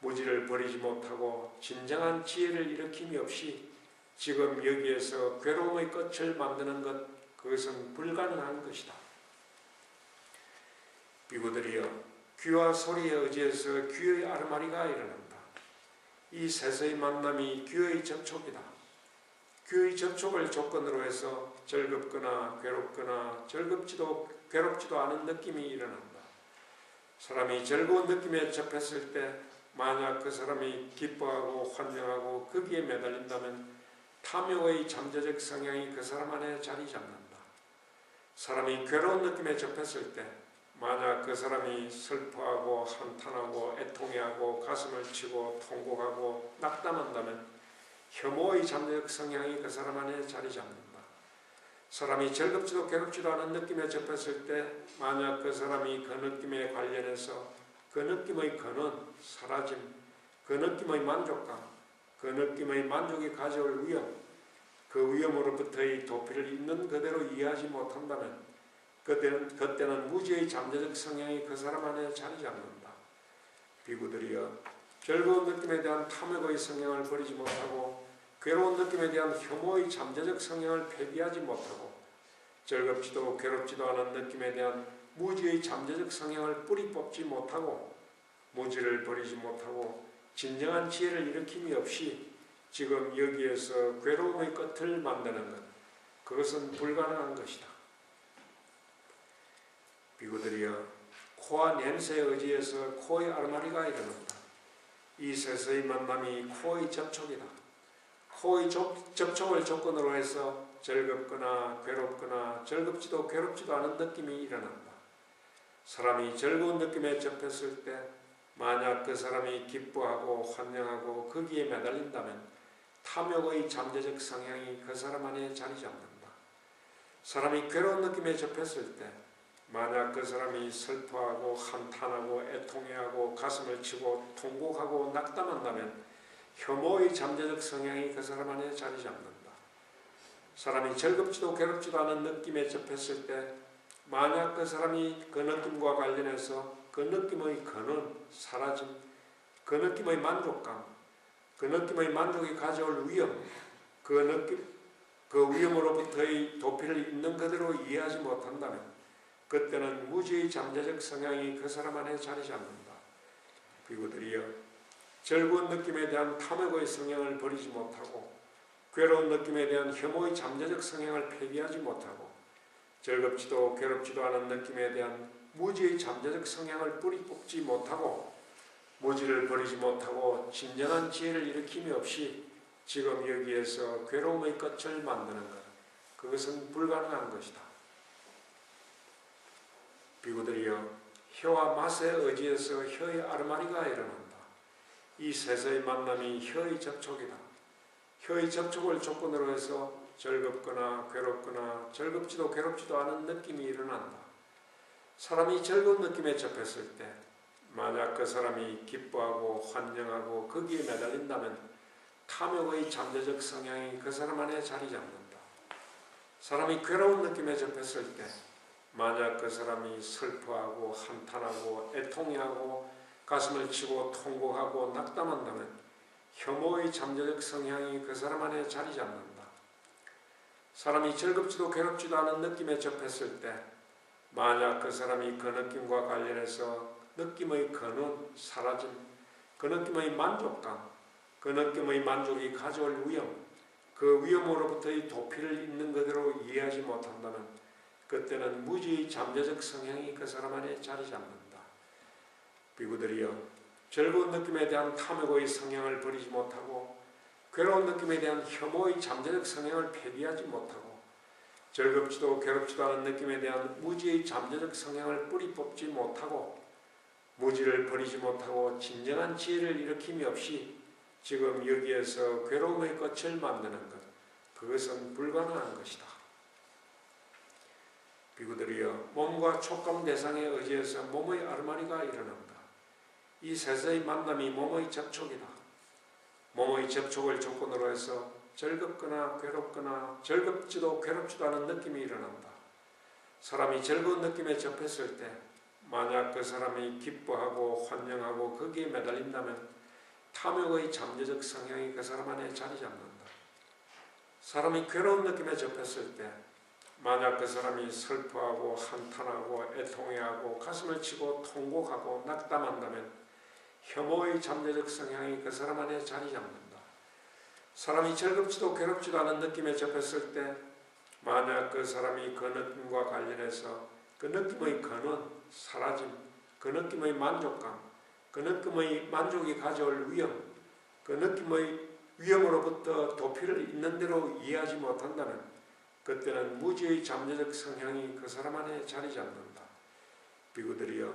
무지를 버리지 못하고 진정한 지혜를 일으킴이 없이 지금 여기에서 괴로움의 끝을 만드는 것, 그것은 불가능한 것이다. 비구들이여, 귀와 소리에 의지해서 귀의 아르마리가 일어난다. 이 셋의 만남이 귀의 접촉이다. 귀의 접촉을 조건으로 해서 즐겁거나 괴롭거나 즐겁지도 괴롭지도 않은 느낌이 일어난다. 사람이 즐거운 느낌에 접했을 때 만약 그 사람이 기뻐하고 환영하고 거기에 매달린다면 탐욕의 잠재적 성향이 그 사람 안에 자리 잡는다. 사람이 괴로운 느낌에 접했을 때 만약 그 사람이 슬퍼하고 한탄하고 애통해하고 가슴을 치고 통곡하고 낙담한다면 혐오의 잠재적 성향이 그 사람 안에 자리 잡는다. 사람이 즐겁지도 괴롭지도 않은 느낌에 접했을 때 만약 그 사람이 그 느낌에 관련해서 그 느낌의 근원, 사라짐, 그 느낌의 만족감, 그 느낌의 만족이 가져올 위험, 그 위험으로부터의 도피를 있는 그대로 이해하지 못한다면 그때는 무지의 잠재적 성향이 그 사람 안에 자리 잡는다. 비구들이여, 즐거운 느낌에 대한 탐욕의 성향을 버리지 못하고 괴로운 느낌에 대한 혐오의 잠재적 성향을 폐기하지 못하고 즐겁지도 괴롭지도 않은 느낌에 대한 무지의 잠재적 성향을 뿌리 뽑지 못하고 무지를 버리지 못하고 진정한 지혜를 일으킴이 없이 지금 여기에서 괴로움의 끝을 만드는 것, 그것은 불가능한 것이다. 비구들이여, 코와 냄새에 의지해서 코의 아르마리가 일어난다. 이 셋의 만남이 코의 접촉이다. 코의 접촉을 조건으로 해서 즐겁거나 괴롭거나 즐겁지도 괴롭지도 않은 느낌이 일어난다. 사람이 즐거운 느낌에 접했을 때 만약 그 사람이 기뻐하고 환영하고 거기에 매달린다면 탐욕의 잠재적 성향이 그 사람 안에 자리 잡는다. 사람이 괴로운 느낌에 접했을 때 만약 그 사람이 슬퍼하고 한탄하고 애통해하고 가슴을 치고 통곡하고 낙담한다면 혐오의 잠재적 성향이 그 사람 안에 자리 잡는다. 사람이 즐겁지도 괴롭지도 않은 느낌에 접했을 때 만약 그 사람이 그 느낌과 관련해서 그 느낌의 근원, 사라짐, 그 느낌의 만족감, 그 느낌의 만족이 가져올 위험, 그 위험으로부터의 도피를 있는 그대로 이해하지 못한다면 그때는 무지의 잠재적 성향이 그 사람 안에 자리 잡는다. 비구들이여, 즐거운 느낌에 대한 탐욕의 성향을 버리지 못하고 괴로운 느낌에 대한 혐오의 잠재적 성향을 폐기하지 못하고 즐겁지도 괴롭지도 않은 느낌에 대한 무지의 잠재적 성향을 뿌리 뽑지 못하고 무지를 버리지 못하고 진정한 지혜를 일으킴이 없이 지금 여기에서 괴로움의 끝을 만드는 것, 그것은 불가능한 것이다. 비구들이여, 혀와 맛에 의지해서 혀의 아르마리가 일어난다. 이 셋의 만남이 혀의 접촉이다. 혀의 접촉을 조건으로 해서 즐겁거나 괴롭거나 즐겁지도 괴롭지도 않은 느낌이 일어난다. 사람이 즐거운 느낌에 접했을 때 만약 그 사람이 기뻐하고 환영하고 거기에 매달린다면 탐욕의 잠재적 성향이 그 사람 안에 자리 잡는다. 사람이 괴로운 느낌에 접했을 때 만약 그 사람이 슬퍼하고 한탄하고 애통해하고 가슴을 치고 통곡하고 낙담한다면 혐오의 잠재적 성향이 그 사람 안에 자리 잡는다. 사람이 즐겁지도 괴롭지도 않은 느낌에 접했을 때 만약 그 사람이 그 느낌과 관련해서 느낌의 근원, 사라짐, 그 느낌의 만족감, 그 느낌의 만족이 가져올 위험, 그 위험으로부터의 도피를 있는 그대로 이해하지 못한다면 그때는 무지의 잠재적 성향이 그 사람 안에 자리 잡는다. 비구들이여, 즐거운 느낌에 대한 탐욕의 성향을 버리지 못하고 괴로운 느낌에 대한 혐오의 잠재적 성향을 폐기하지 못하고 즐겁지도 괴롭지도 않은 느낌에 대한 무지의 잠재적 성향을 뿌리 뽑지 못하고 무지를 버리지 못하고 진정한 지혜를 일으킴이 없이 지금 여기에서 괴로움의 끝을 만드는 것, 그것은 불가능한 것이다. 비구들이여, 몸과 촉감 대상에 의지해서 몸의 아르마리가 일어난다. 이 셋의 만남이 몸의 접촉이다. 몸의 접촉을 조건으로 해서 즐겁거나 괴롭거나 즐겁지도 괴롭지도 않은 느낌이 일어난다. 사람이 즐거운 느낌에 접했을 때 만약 그 사람이 기뻐하고 환영하고 거기에 매달린다면 탐욕의 잠재적 성향이 그 사람 안에 자리 잡는다. 사람이 괴로운 느낌에 접했을 때 만약 그 사람이 슬퍼하고 한탄하고 애통해하고 가슴을 치고 통곡하고 낙담한다면 혐오의 잠재적 성향이 그 사람 안에 자리 잡는다. 사람이 즐겁지도 괴롭지도 않은 느낌에 접했을 때 만약 그 사람이 그 느낌과 관련해서 그 느낌의 근원, 사라짐, 그 느낌의 만족감, 그 느낌의 만족이 가져올 위험, 그 느낌의 위험으로부터 도피를 있는 대로 이해하지 못한다면 그때는 무지의 잠재적 성향이 그 사람 안에 자리 잡는다. 비구들이여,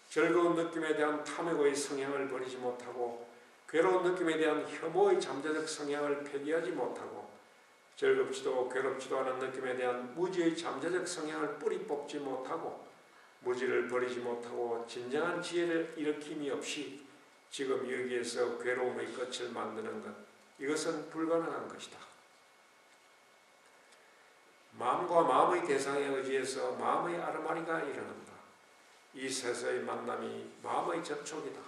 즐거운 느낌에 대한 탐욕의 성향을 버리지 못하고 괴로운 느낌에 대한 혐오의 잠재적 성향을 폐기하지 못하고 즐겁지도 괴롭지도 않은 느낌에 대한 무지의 잠재적 성향을 뿌리 뽑지 못하고 무지를 버리지 못하고 진정한 지혜를 일으킴이 없이 지금 여기에서 괴로움의 끝을 만드는 것, 이것은 불가능한 것이다. 마음과 마음의 대상에 의지해서 마음의 아르마리가 일어난다. 이 셋의 만남이 마음의 접촉이다.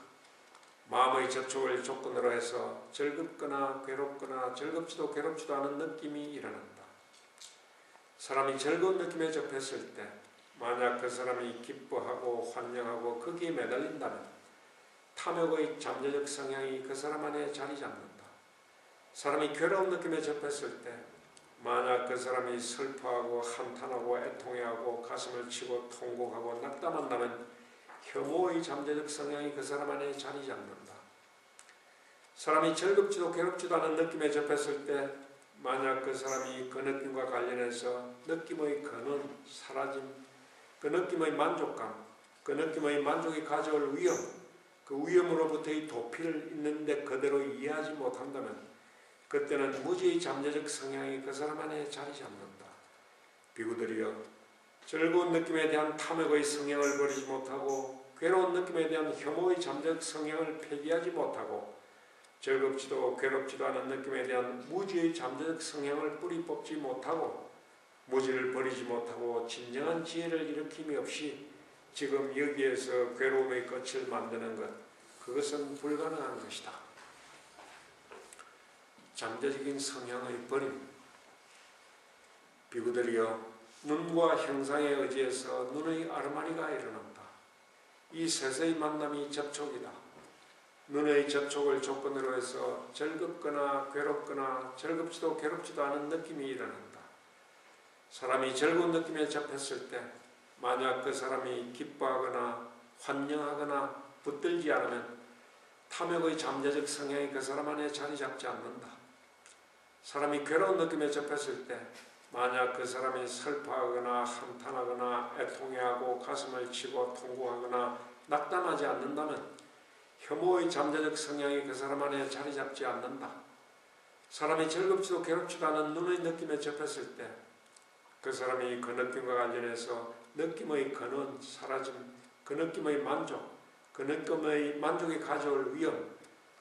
마음의 접촉을 조건으로 해서 즐겁거나 괴롭거나 즐겁지도 괴롭지도 않은 느낌이 일어난다. 사람이 즐거운 느낌에 접했을 때 만약 그 사람이 기뻐하고 환영하고 거기에 매달린다면 탐욕의 잠재적 성향이 그 사람 안에 자리 잡는다. 사람이 괴로운 느낌에 접했을 때 만약 그 사람이 슬퍼하고 한탄하고 애통해하고 가슴을 치고 통곡하고 낙담한다면 혐오의 잠재적 성향이 그 사람 안에 자리 잡는다. 사람이 즐겁지도 괴롭지도 않은 느낌에 접했을 때 만약 그 사람이 그 느낌과 관련해서 느낌의 근원, 사라짐, 그 느낌의 만족감, 그 느낌의 만족이 가져올 위험, 그 위험으로부터의 도피를 있는데 그대로 이해하지 못한다면 그때는 무지의 잠재적 성향이 그 사람 안에 자리 잡는다. 비구들이여, 즐거운 느낌에 대한 탐욕의 성향을 버리지 못하고 괴로운 느낌에 대한 혐오의 잠재적 성향을 폐기하지 못하고 즐겁지도 괴롭지도 않은 느낌에 대한 무지의 잠재적 성향을 뿌리 뽑지 못하고 무지를 버리지 못하고 진정한 지혜를 일으킴이 없이 지금 여기에서 괴로움의 끝을 만드는 것, 그것은 불가능한 것이다. 잠재적인 성향의 버림. 비구들이여, 눈과 형상에 의지해서 눈의 아르마리가 일어난다. 이 셋의 만남이 접촉이다. 눈의 접촉을 조건으로 해서 즐겁거나 괴롭거나 즐겁지도 괴롭지도 않은 느낌이 일어난다. 사람이 즐거운 느낌에 접했을 때 만약 그 사람이 기뻐하거나 환영하거나 붙들지 않으면 탐욕의 잠재적 성향이 그 사람 안에 자리 잡지 않는다. 사람이 괴로운 느낌에 접했을 때 만약 그 사람이 슬퍼하거나 한탄하거나 애통해하고 가슴을 치고 통곡하거나 낙담하지 않는다면 혐오의 잠재적 성향이 그 사람 안에 자리 잡지 않는다. 사람이 즐겁지도 괴롭지도 않은 눈의 느낌에 접했을 때 그 사람이 그 느낌과 관련해서 느낌의 근원, 사라짐, 그 느낌의 만족, 그 느낌의 만족이 가져올 위험,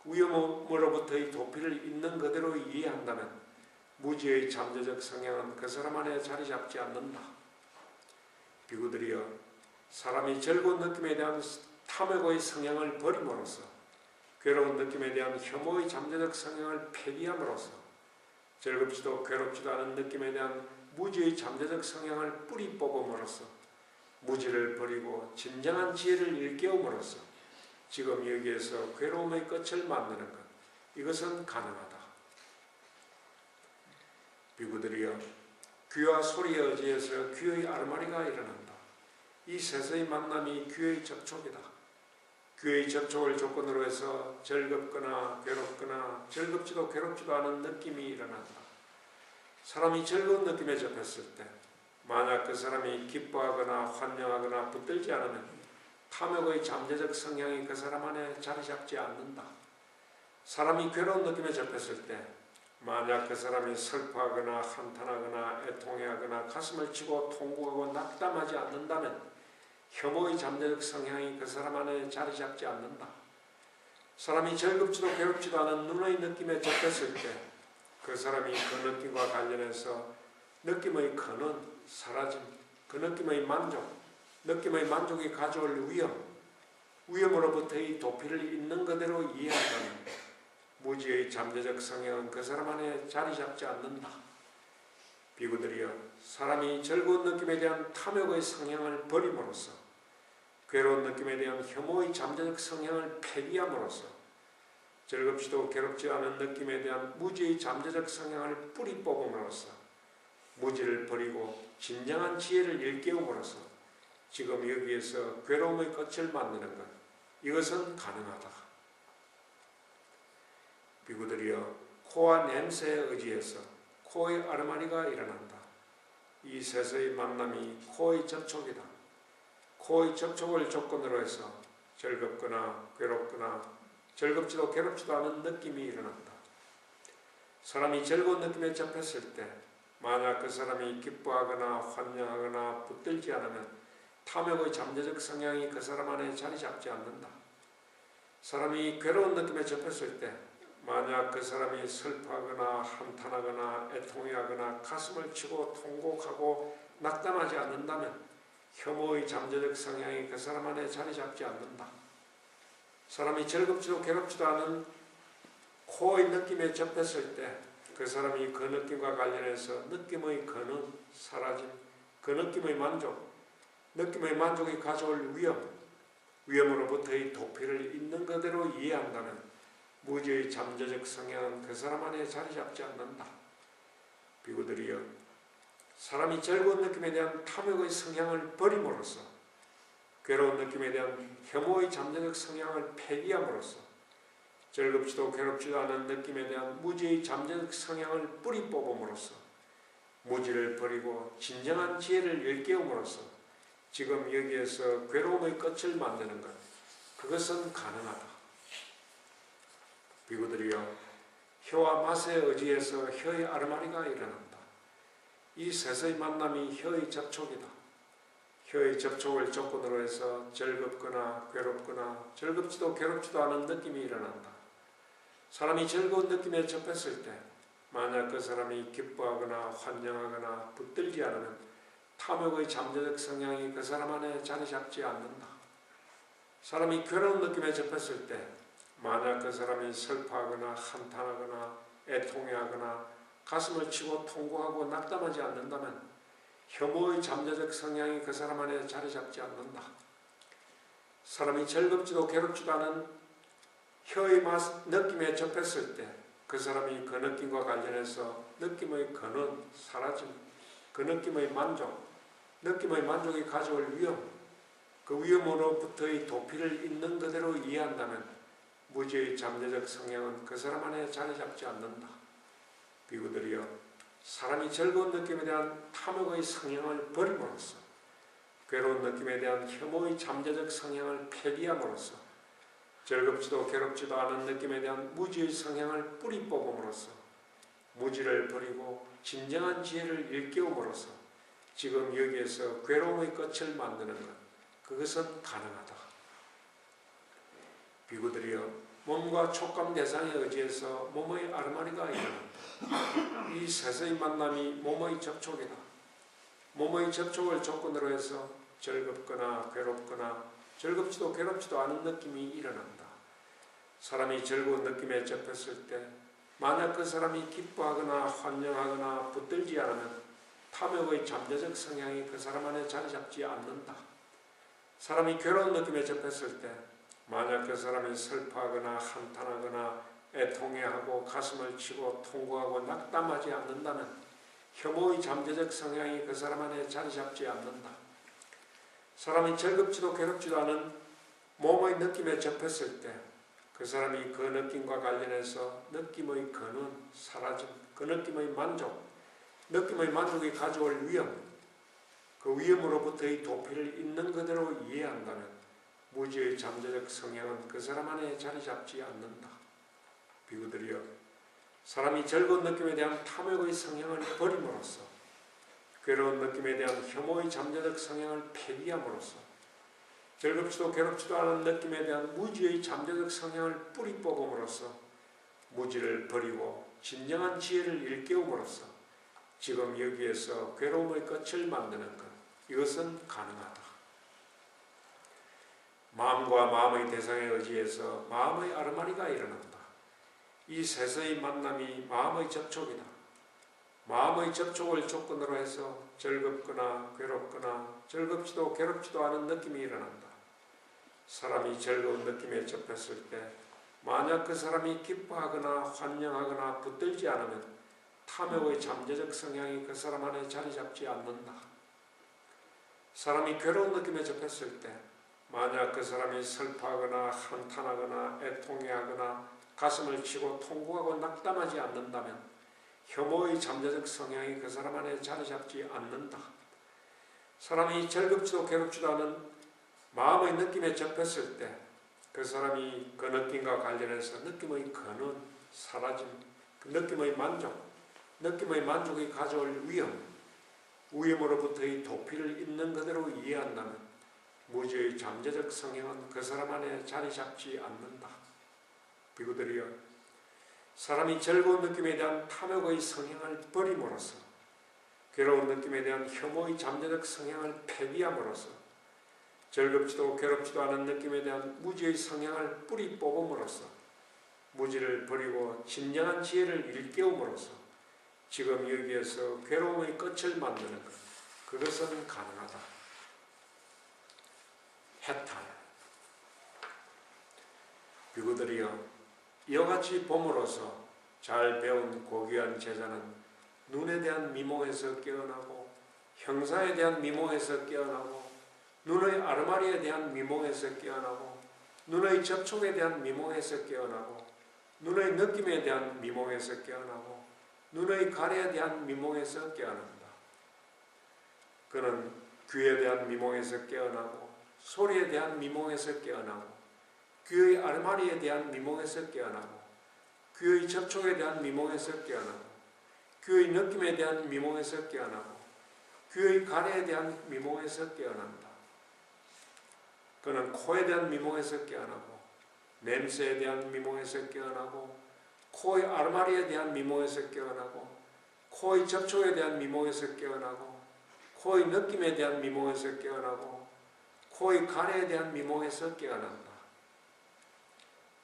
위험으로부터의 도피를 있는 그대로 이해한다면 무지의 잠재적 성향은 그 사람 안에 자리 잡지 않는다. 비구들이여, 사람이 즐거운 느낌에 대한 탐욕의 성향을 버림으로써 괴로운 느낌에 대한 혐오의 잠재적 성향을 폐기함으로써 즐겁지도 괴롭지도 않은 느낌에 대한 무지의 잠재적 성향을 뿌리 뽑음으로써 무지를 버리고 진정한 지혜를 일깨움으로써 지금 여기에서 괴로움의 끝을 만드는 것, 이것은 가능하다. 비구들이여, 귀와 소리에 의지해서 귀의 아르마리가 일어난다. 이 셋의 만남이 귀의 접촉이다. 귀의 접촉을 조건으로 해서 즐겁거나 괴롭거나 즐겁지도 괴롭지도 않은 느낌이 일어난다. 사람이 즐거운 느낌에 접했을 때 만약 그 사람이 기뻐하거나 환영하거나 붙들지 않으면 탐욕의 잠재적 성향이 그 사람 안에 자리 잡지 않는다. 사람이 괴로운 느낌에 접했을 때 만약 그 사람이 슬퍼하거나 한탄하거나 애통해하거나 가슴을 치고 통곡하고 낙담하지 않는다면 혐오의 잠재적 성향이 그 사람 안에 자리 잡지 않는다. 사람이 즐겁지도 괴롭지도 않은 눈의 느낌에 접했을 때 그 사람이 그 느낌과 관련해서 느낌의 근원, 사라짐, 그 느낌의 만족, 느낌의 만족이 가져올 위험으로부터의 도피를 있는 그대로 이해한다면 무지의 잠재적 성향은 그 사람 안에 자리 잡지 않는다. 비구들이여, 사람이 즐거운 느낌에 대한 탐욕의 성향을 버림으로써 괴로운 느낌에 대한 혐오의 잠재적 성향을 폐기함으로써 즐겁지도 괴롭지 않은 느낌에 대한 무지의 잠재적 성향을 뿌리 뽑음으로써 무지를 버리고 진정한 지혜를 일깨움으로써 지금 여기에서 괴로움의 끝을 만드는 것, 이것은 가능하다. 비구들이여, 코와 냄새에 의지해서 코의 아르마리가 일어난다. 이 셋의 만남이 코의 접촉이다. 코의 접촉을 조건으로 해서 즐겁거나 괴롭거나 즐겁지도 괴롭지도 않은 느낌이 일어난다. 사람이 즐거운 느낌에 접했을 때 만약 그 사람이 기뻐하거나 환영하거나 붙들지 않으면 탐욕의 잠재적 성향이 그 사람 안에 자리 잡지 않는다. 사람이 괴로운 느낌에 접했을 때 만약 그 사람이 슬퍼하거나 한탄하거나 애통해하거나 가슴을 치고 통곡하고 낙담하지 않는다면 혐오의 잠재적 성향이 그 사람 안에 자리 잡지 않는다. 사람이 즐겁지도 괴롭지도 않은 코의 느낌에 접했을 때 그 사람이 그 느낌과 관련해서 느낌의 근원, 사라짐, 그 느낌의 만족, 느낌의 만족이 가져올 위험으로부터의 도피를 있는 그대로 이해한다면 무지의 잠재적 성향은 그 사람 안에 자리 잡지 않는다. 비구들이여, 사람이 즐거운 느낌에 대한 탐욕의 성향을 버림으로써 괴로운 느낌에 대한 혐오의 잠재적 성향을 폐기함으로써 즐겁지도 괴롭지도 않은 느낌에 대한 무지의 잠재적 성향을 뿌리 뽑음으로써 무지를 버리고 진정한 지혜를 일깨움으로써 지금 여기에서 괴로움의 끝을 만드는 것, 그것은 가능하다. 비구들이여, 혀와 맛에 의지해서 혀의 아르마리가 일어난다. 이 셋의 만남이 혀의 접촉이다. 혀의 접촉을 조건으로 해서 즐겁거나 괴롭거나 즐겁지도 괴롭지도 않은 느낌이 일어난다. 사람이 즐거운 느낌에 접했을 때 만약 그 사람이 기뻐하거나 환영하거나 붙들지 않으면 탐욕의 잠재적 성향이 그 사람 안에 자리 잡지 않는다. 사람이 괴로운 느낌에 접했을 때 만약 그 사람이 슬퍼하거나 한탄하거나 애통해하거나 가슴을 치고 통곡하고 낙담하지 않는다면 혐오의 잠재적 성향이 그 사람 안에 자리 잡지 않는다. 사람이 즐겁지도 괴롭지도 않은 혀의 느낌에 접했을 때 그 사람이 그 느낌과 관련해서 느낌의 근원, 사라짐, 그 느낌의 만족, 느낌의 만족이 가져올 그 위험으로부터의 도피를 있는 그대로 이해한다면 무지의 잠재적 성향은 그 사람 안에 자리 잡지 않는다. 비구들이여, 사람이 즐거운 느낌에 대한 탐욕의 성향을 버림으로써 괴로운 느낌에 대한 혐오의 잠재적 성향을 폐기함으로써 즐겁지도 괴롭지도 않은 느낌에 대한 무지의 성향을 뿌리 뽑음으로써 무지를 버리고 진정한 지혜를 일깨움으로써 지금 여기에서 괴로움의 끝을 만드는 것, 그것은 가능하다. 비구들이여, 몸과 촉감 대상에 의지해서 몸의 아르마리가 일어난다. 이 셋의 만남이 몸의 접촉이다. 몸의 접촉을 조건으로 해서 즐겁거나 괴롭거나 즐겁지도 괴롭지도 않은 느낌이 일어난다. 사람이 즐거운 느낌에 접했을 때 만약 그 사람이 기뻐하거나 환영하거나 붙들지 않으면 탐욕의 잠재적 성향이 그 사람 안에 자리 잡지 않는다. 사람이 괴로운 느낌에 접했을 때 만약 그 사람이 슬퍼하거나 한탄하거나 애통해하고 가슴을 치고 통곡하고 낙담하지 않는다면 혐오의 잠재적 성향이 그 사람 안에 자리 잡지 않는다. 사람이 즐겁지도 괴롭지도 않은 몸의 느낌에 접했을 때 그 사람이 그 느낌과 관련해서 느낌의 근원, 사라짐, 그 느낌의 만족, 느낌의 만족이 가져올 그 위험으로부터의 도피를 있는 그대로 이해한다면 무지의 잠재적 성향은 그 사람 안에 자리 잡지 않는다. 비구들이여, 사람이 즐거운 느낌에 대한 탐욕의 성향을 버림으로써 괴로운 느낌에 대한 혐오의 잠재적 성향을 폐기함으로써 즐겁지도 괴롭지도 않은 느낌에 대한 무지의 잠재적 성향을 뿌리 뽑음으로써 무지를 버리고 진정한 지혜를 일깨움으로써 지금 여기에서 괴로움의 끝을 만드는 것, 이것은 가능하다. 마음과 마음의 대상에 의지해서 마음의 아르마리가 일어난다. 이 셋의 만남이 마음의 접촉이다. 마음의 접촉을 조건으로 해서 즐겁거나 괴롭거나 즐겁지도 괴롭지도 않은 느낌이 일어난다. 사람이 즐거운 느낌에 접했을 때 만약 그 사람이 기뻐하거나 환영하거나 붙들지 않으면 탐욕의 잠재적 성향이 그 사람 안에 자리 잡지 않는다. 사람이 괴로운 느낌에 접했을 때 만약 그 사람이 슬퍼하거나 한탄하거나 애통해하거나 가슴을 치고 통곡하고 낙담하지 않는다면 혐오의 잠재적 성향이 그 사람 안에 자리 잡지 않는다. 사람이 즐겁지도 괴롭지도 않은 마음의 느낌에 접했을 때 그 사람이 그 느낌과 관련해서 느낌의 근원, 사라짐, 그 느낌의 만족, 느낌의 만족이 가져올 위험으로부터의 도피를 있는 그대로 이해한다면 무지의 잠재적 성향은 그 사람 안에 자리 잡지 않는다. 비구들이여, 사람이 즐거운 느낌에 대한 탐욕의 성향을 버림으로써 괴로운 느낌에 대한 혐오의 잠재적 성향을 폐기함으로써 즐겁지도 괴롭지도 않은 느낌에 대한 무지의 성향을 뿌리 뽑음으로써 무지를 버리고 진정한 지혜를 일깨움으로써 지금 여기에서 괴로움의 끝을 만드는 것, 그것은 가능하다. 해탈. 비구들이여, 이와 같이 봄으로써 잘 배운 고귀한 제자는 눈에 대한 미몽에서 깨어나고 형상에 대한 미몽에서 깨어나고 눈의 아르마리에 대한 미몽에서 깨어나고 눈의 접촉에 대한 미몽에서 깨어나고 눈의 느낌에 대한 미몽에서 깨어나고 눈의 가래에 대한 미몽에서 깨어난다. 그는 귀에 대한 미몽에서 깨어나고 소리에 대한 미몽에서 깨어나고 귀의 아르마리에 대한 미몽에서 깨어나고 귀의 접촉에 대한 미몽에서 깨어나고 귀의 느낌에 대한 미몽에서 깨어나고 귀의 가래에 대한 미몽에서 깨어난다. 그는 코에 대한 미몽에서 깨어나고 냄새에 대한 미몽에서 깨어나고 코의 아르마리에 대한 미몽에서 깨어나고 코의 접촉에 대한 미몽에서 깨어나고 코의 느낌에 대한 미몽에서 깨어나고 코의 가래에 대한 미몽에서 깨어난다.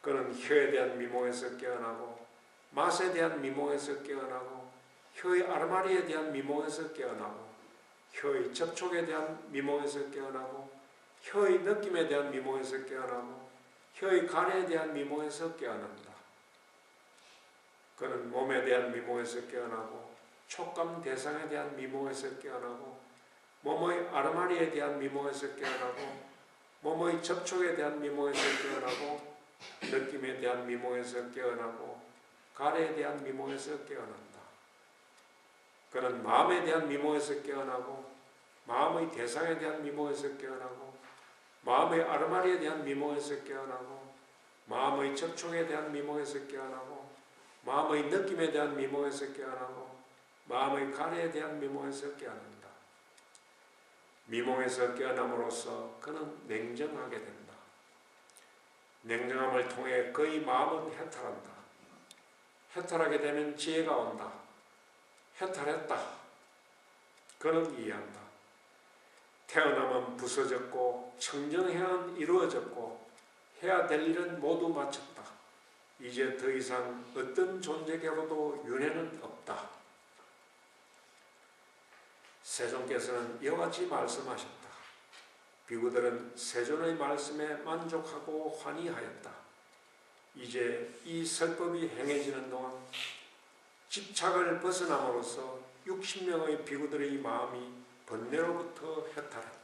그는 혀에 대한 미몽에서 깨어나고 맛에 대한 미몽에서 깨어나고 혀의 아르마리에 대한 미몽에서 깨어나고 혀의 접촉에 대한 미몽에서 깨어나고 혀의 느낌에 대한 미몽에서 깨어나고 혀의 가래에 대한 미몽에서 깨어난다. 그는 몸에 대한 미몽에서 깨어나고 촉감 대상에 대한 미몽에서 깨어나고 몸의 아르마리에 대한 미몽에서 깨어나고 몸의 접촉에 대한 미몽에서 깨어나고 느낌에 대한 미몽에서 깨어나고 가래에 대한 미몽에서 깨어난다. 그는 마음에 대한 미몽에서 깨어나고 마음의 대상에 대한 미몽에서 깨어나고 마음의 아르마리에 대한 미몽에서 깨어나고 마음의 접촉에 대한 미몽에서 깨어나고 마음의 느낌에 대한 미몽에서 깨어나고 마음의 가래에 대한 미몽에서 깨어난다. 미몽에서 깨어남으로써 그는 냉정하게 된다. 냉정함을 통해 그의 마음은 해탈한다. 해탈하게 되면 지혜가 온다. 해탈했다. 그는 이해한다. 태어남은 부서졌고 청정해야는 이루어졌고 해야 될 일은 모두 마쳤다. 이제 더 이상 어떤 존재계로도 윤회는 없다. 세존께서는 이와 같이 말씀하셨다. 비구들은 세존의 말씀에 만족하고 환희하였다. 이제 이 설법이 행해지는 동안 집착을 벗어남으로써 60명의 비구들의 마음이 번뇌로부터 해탈했다.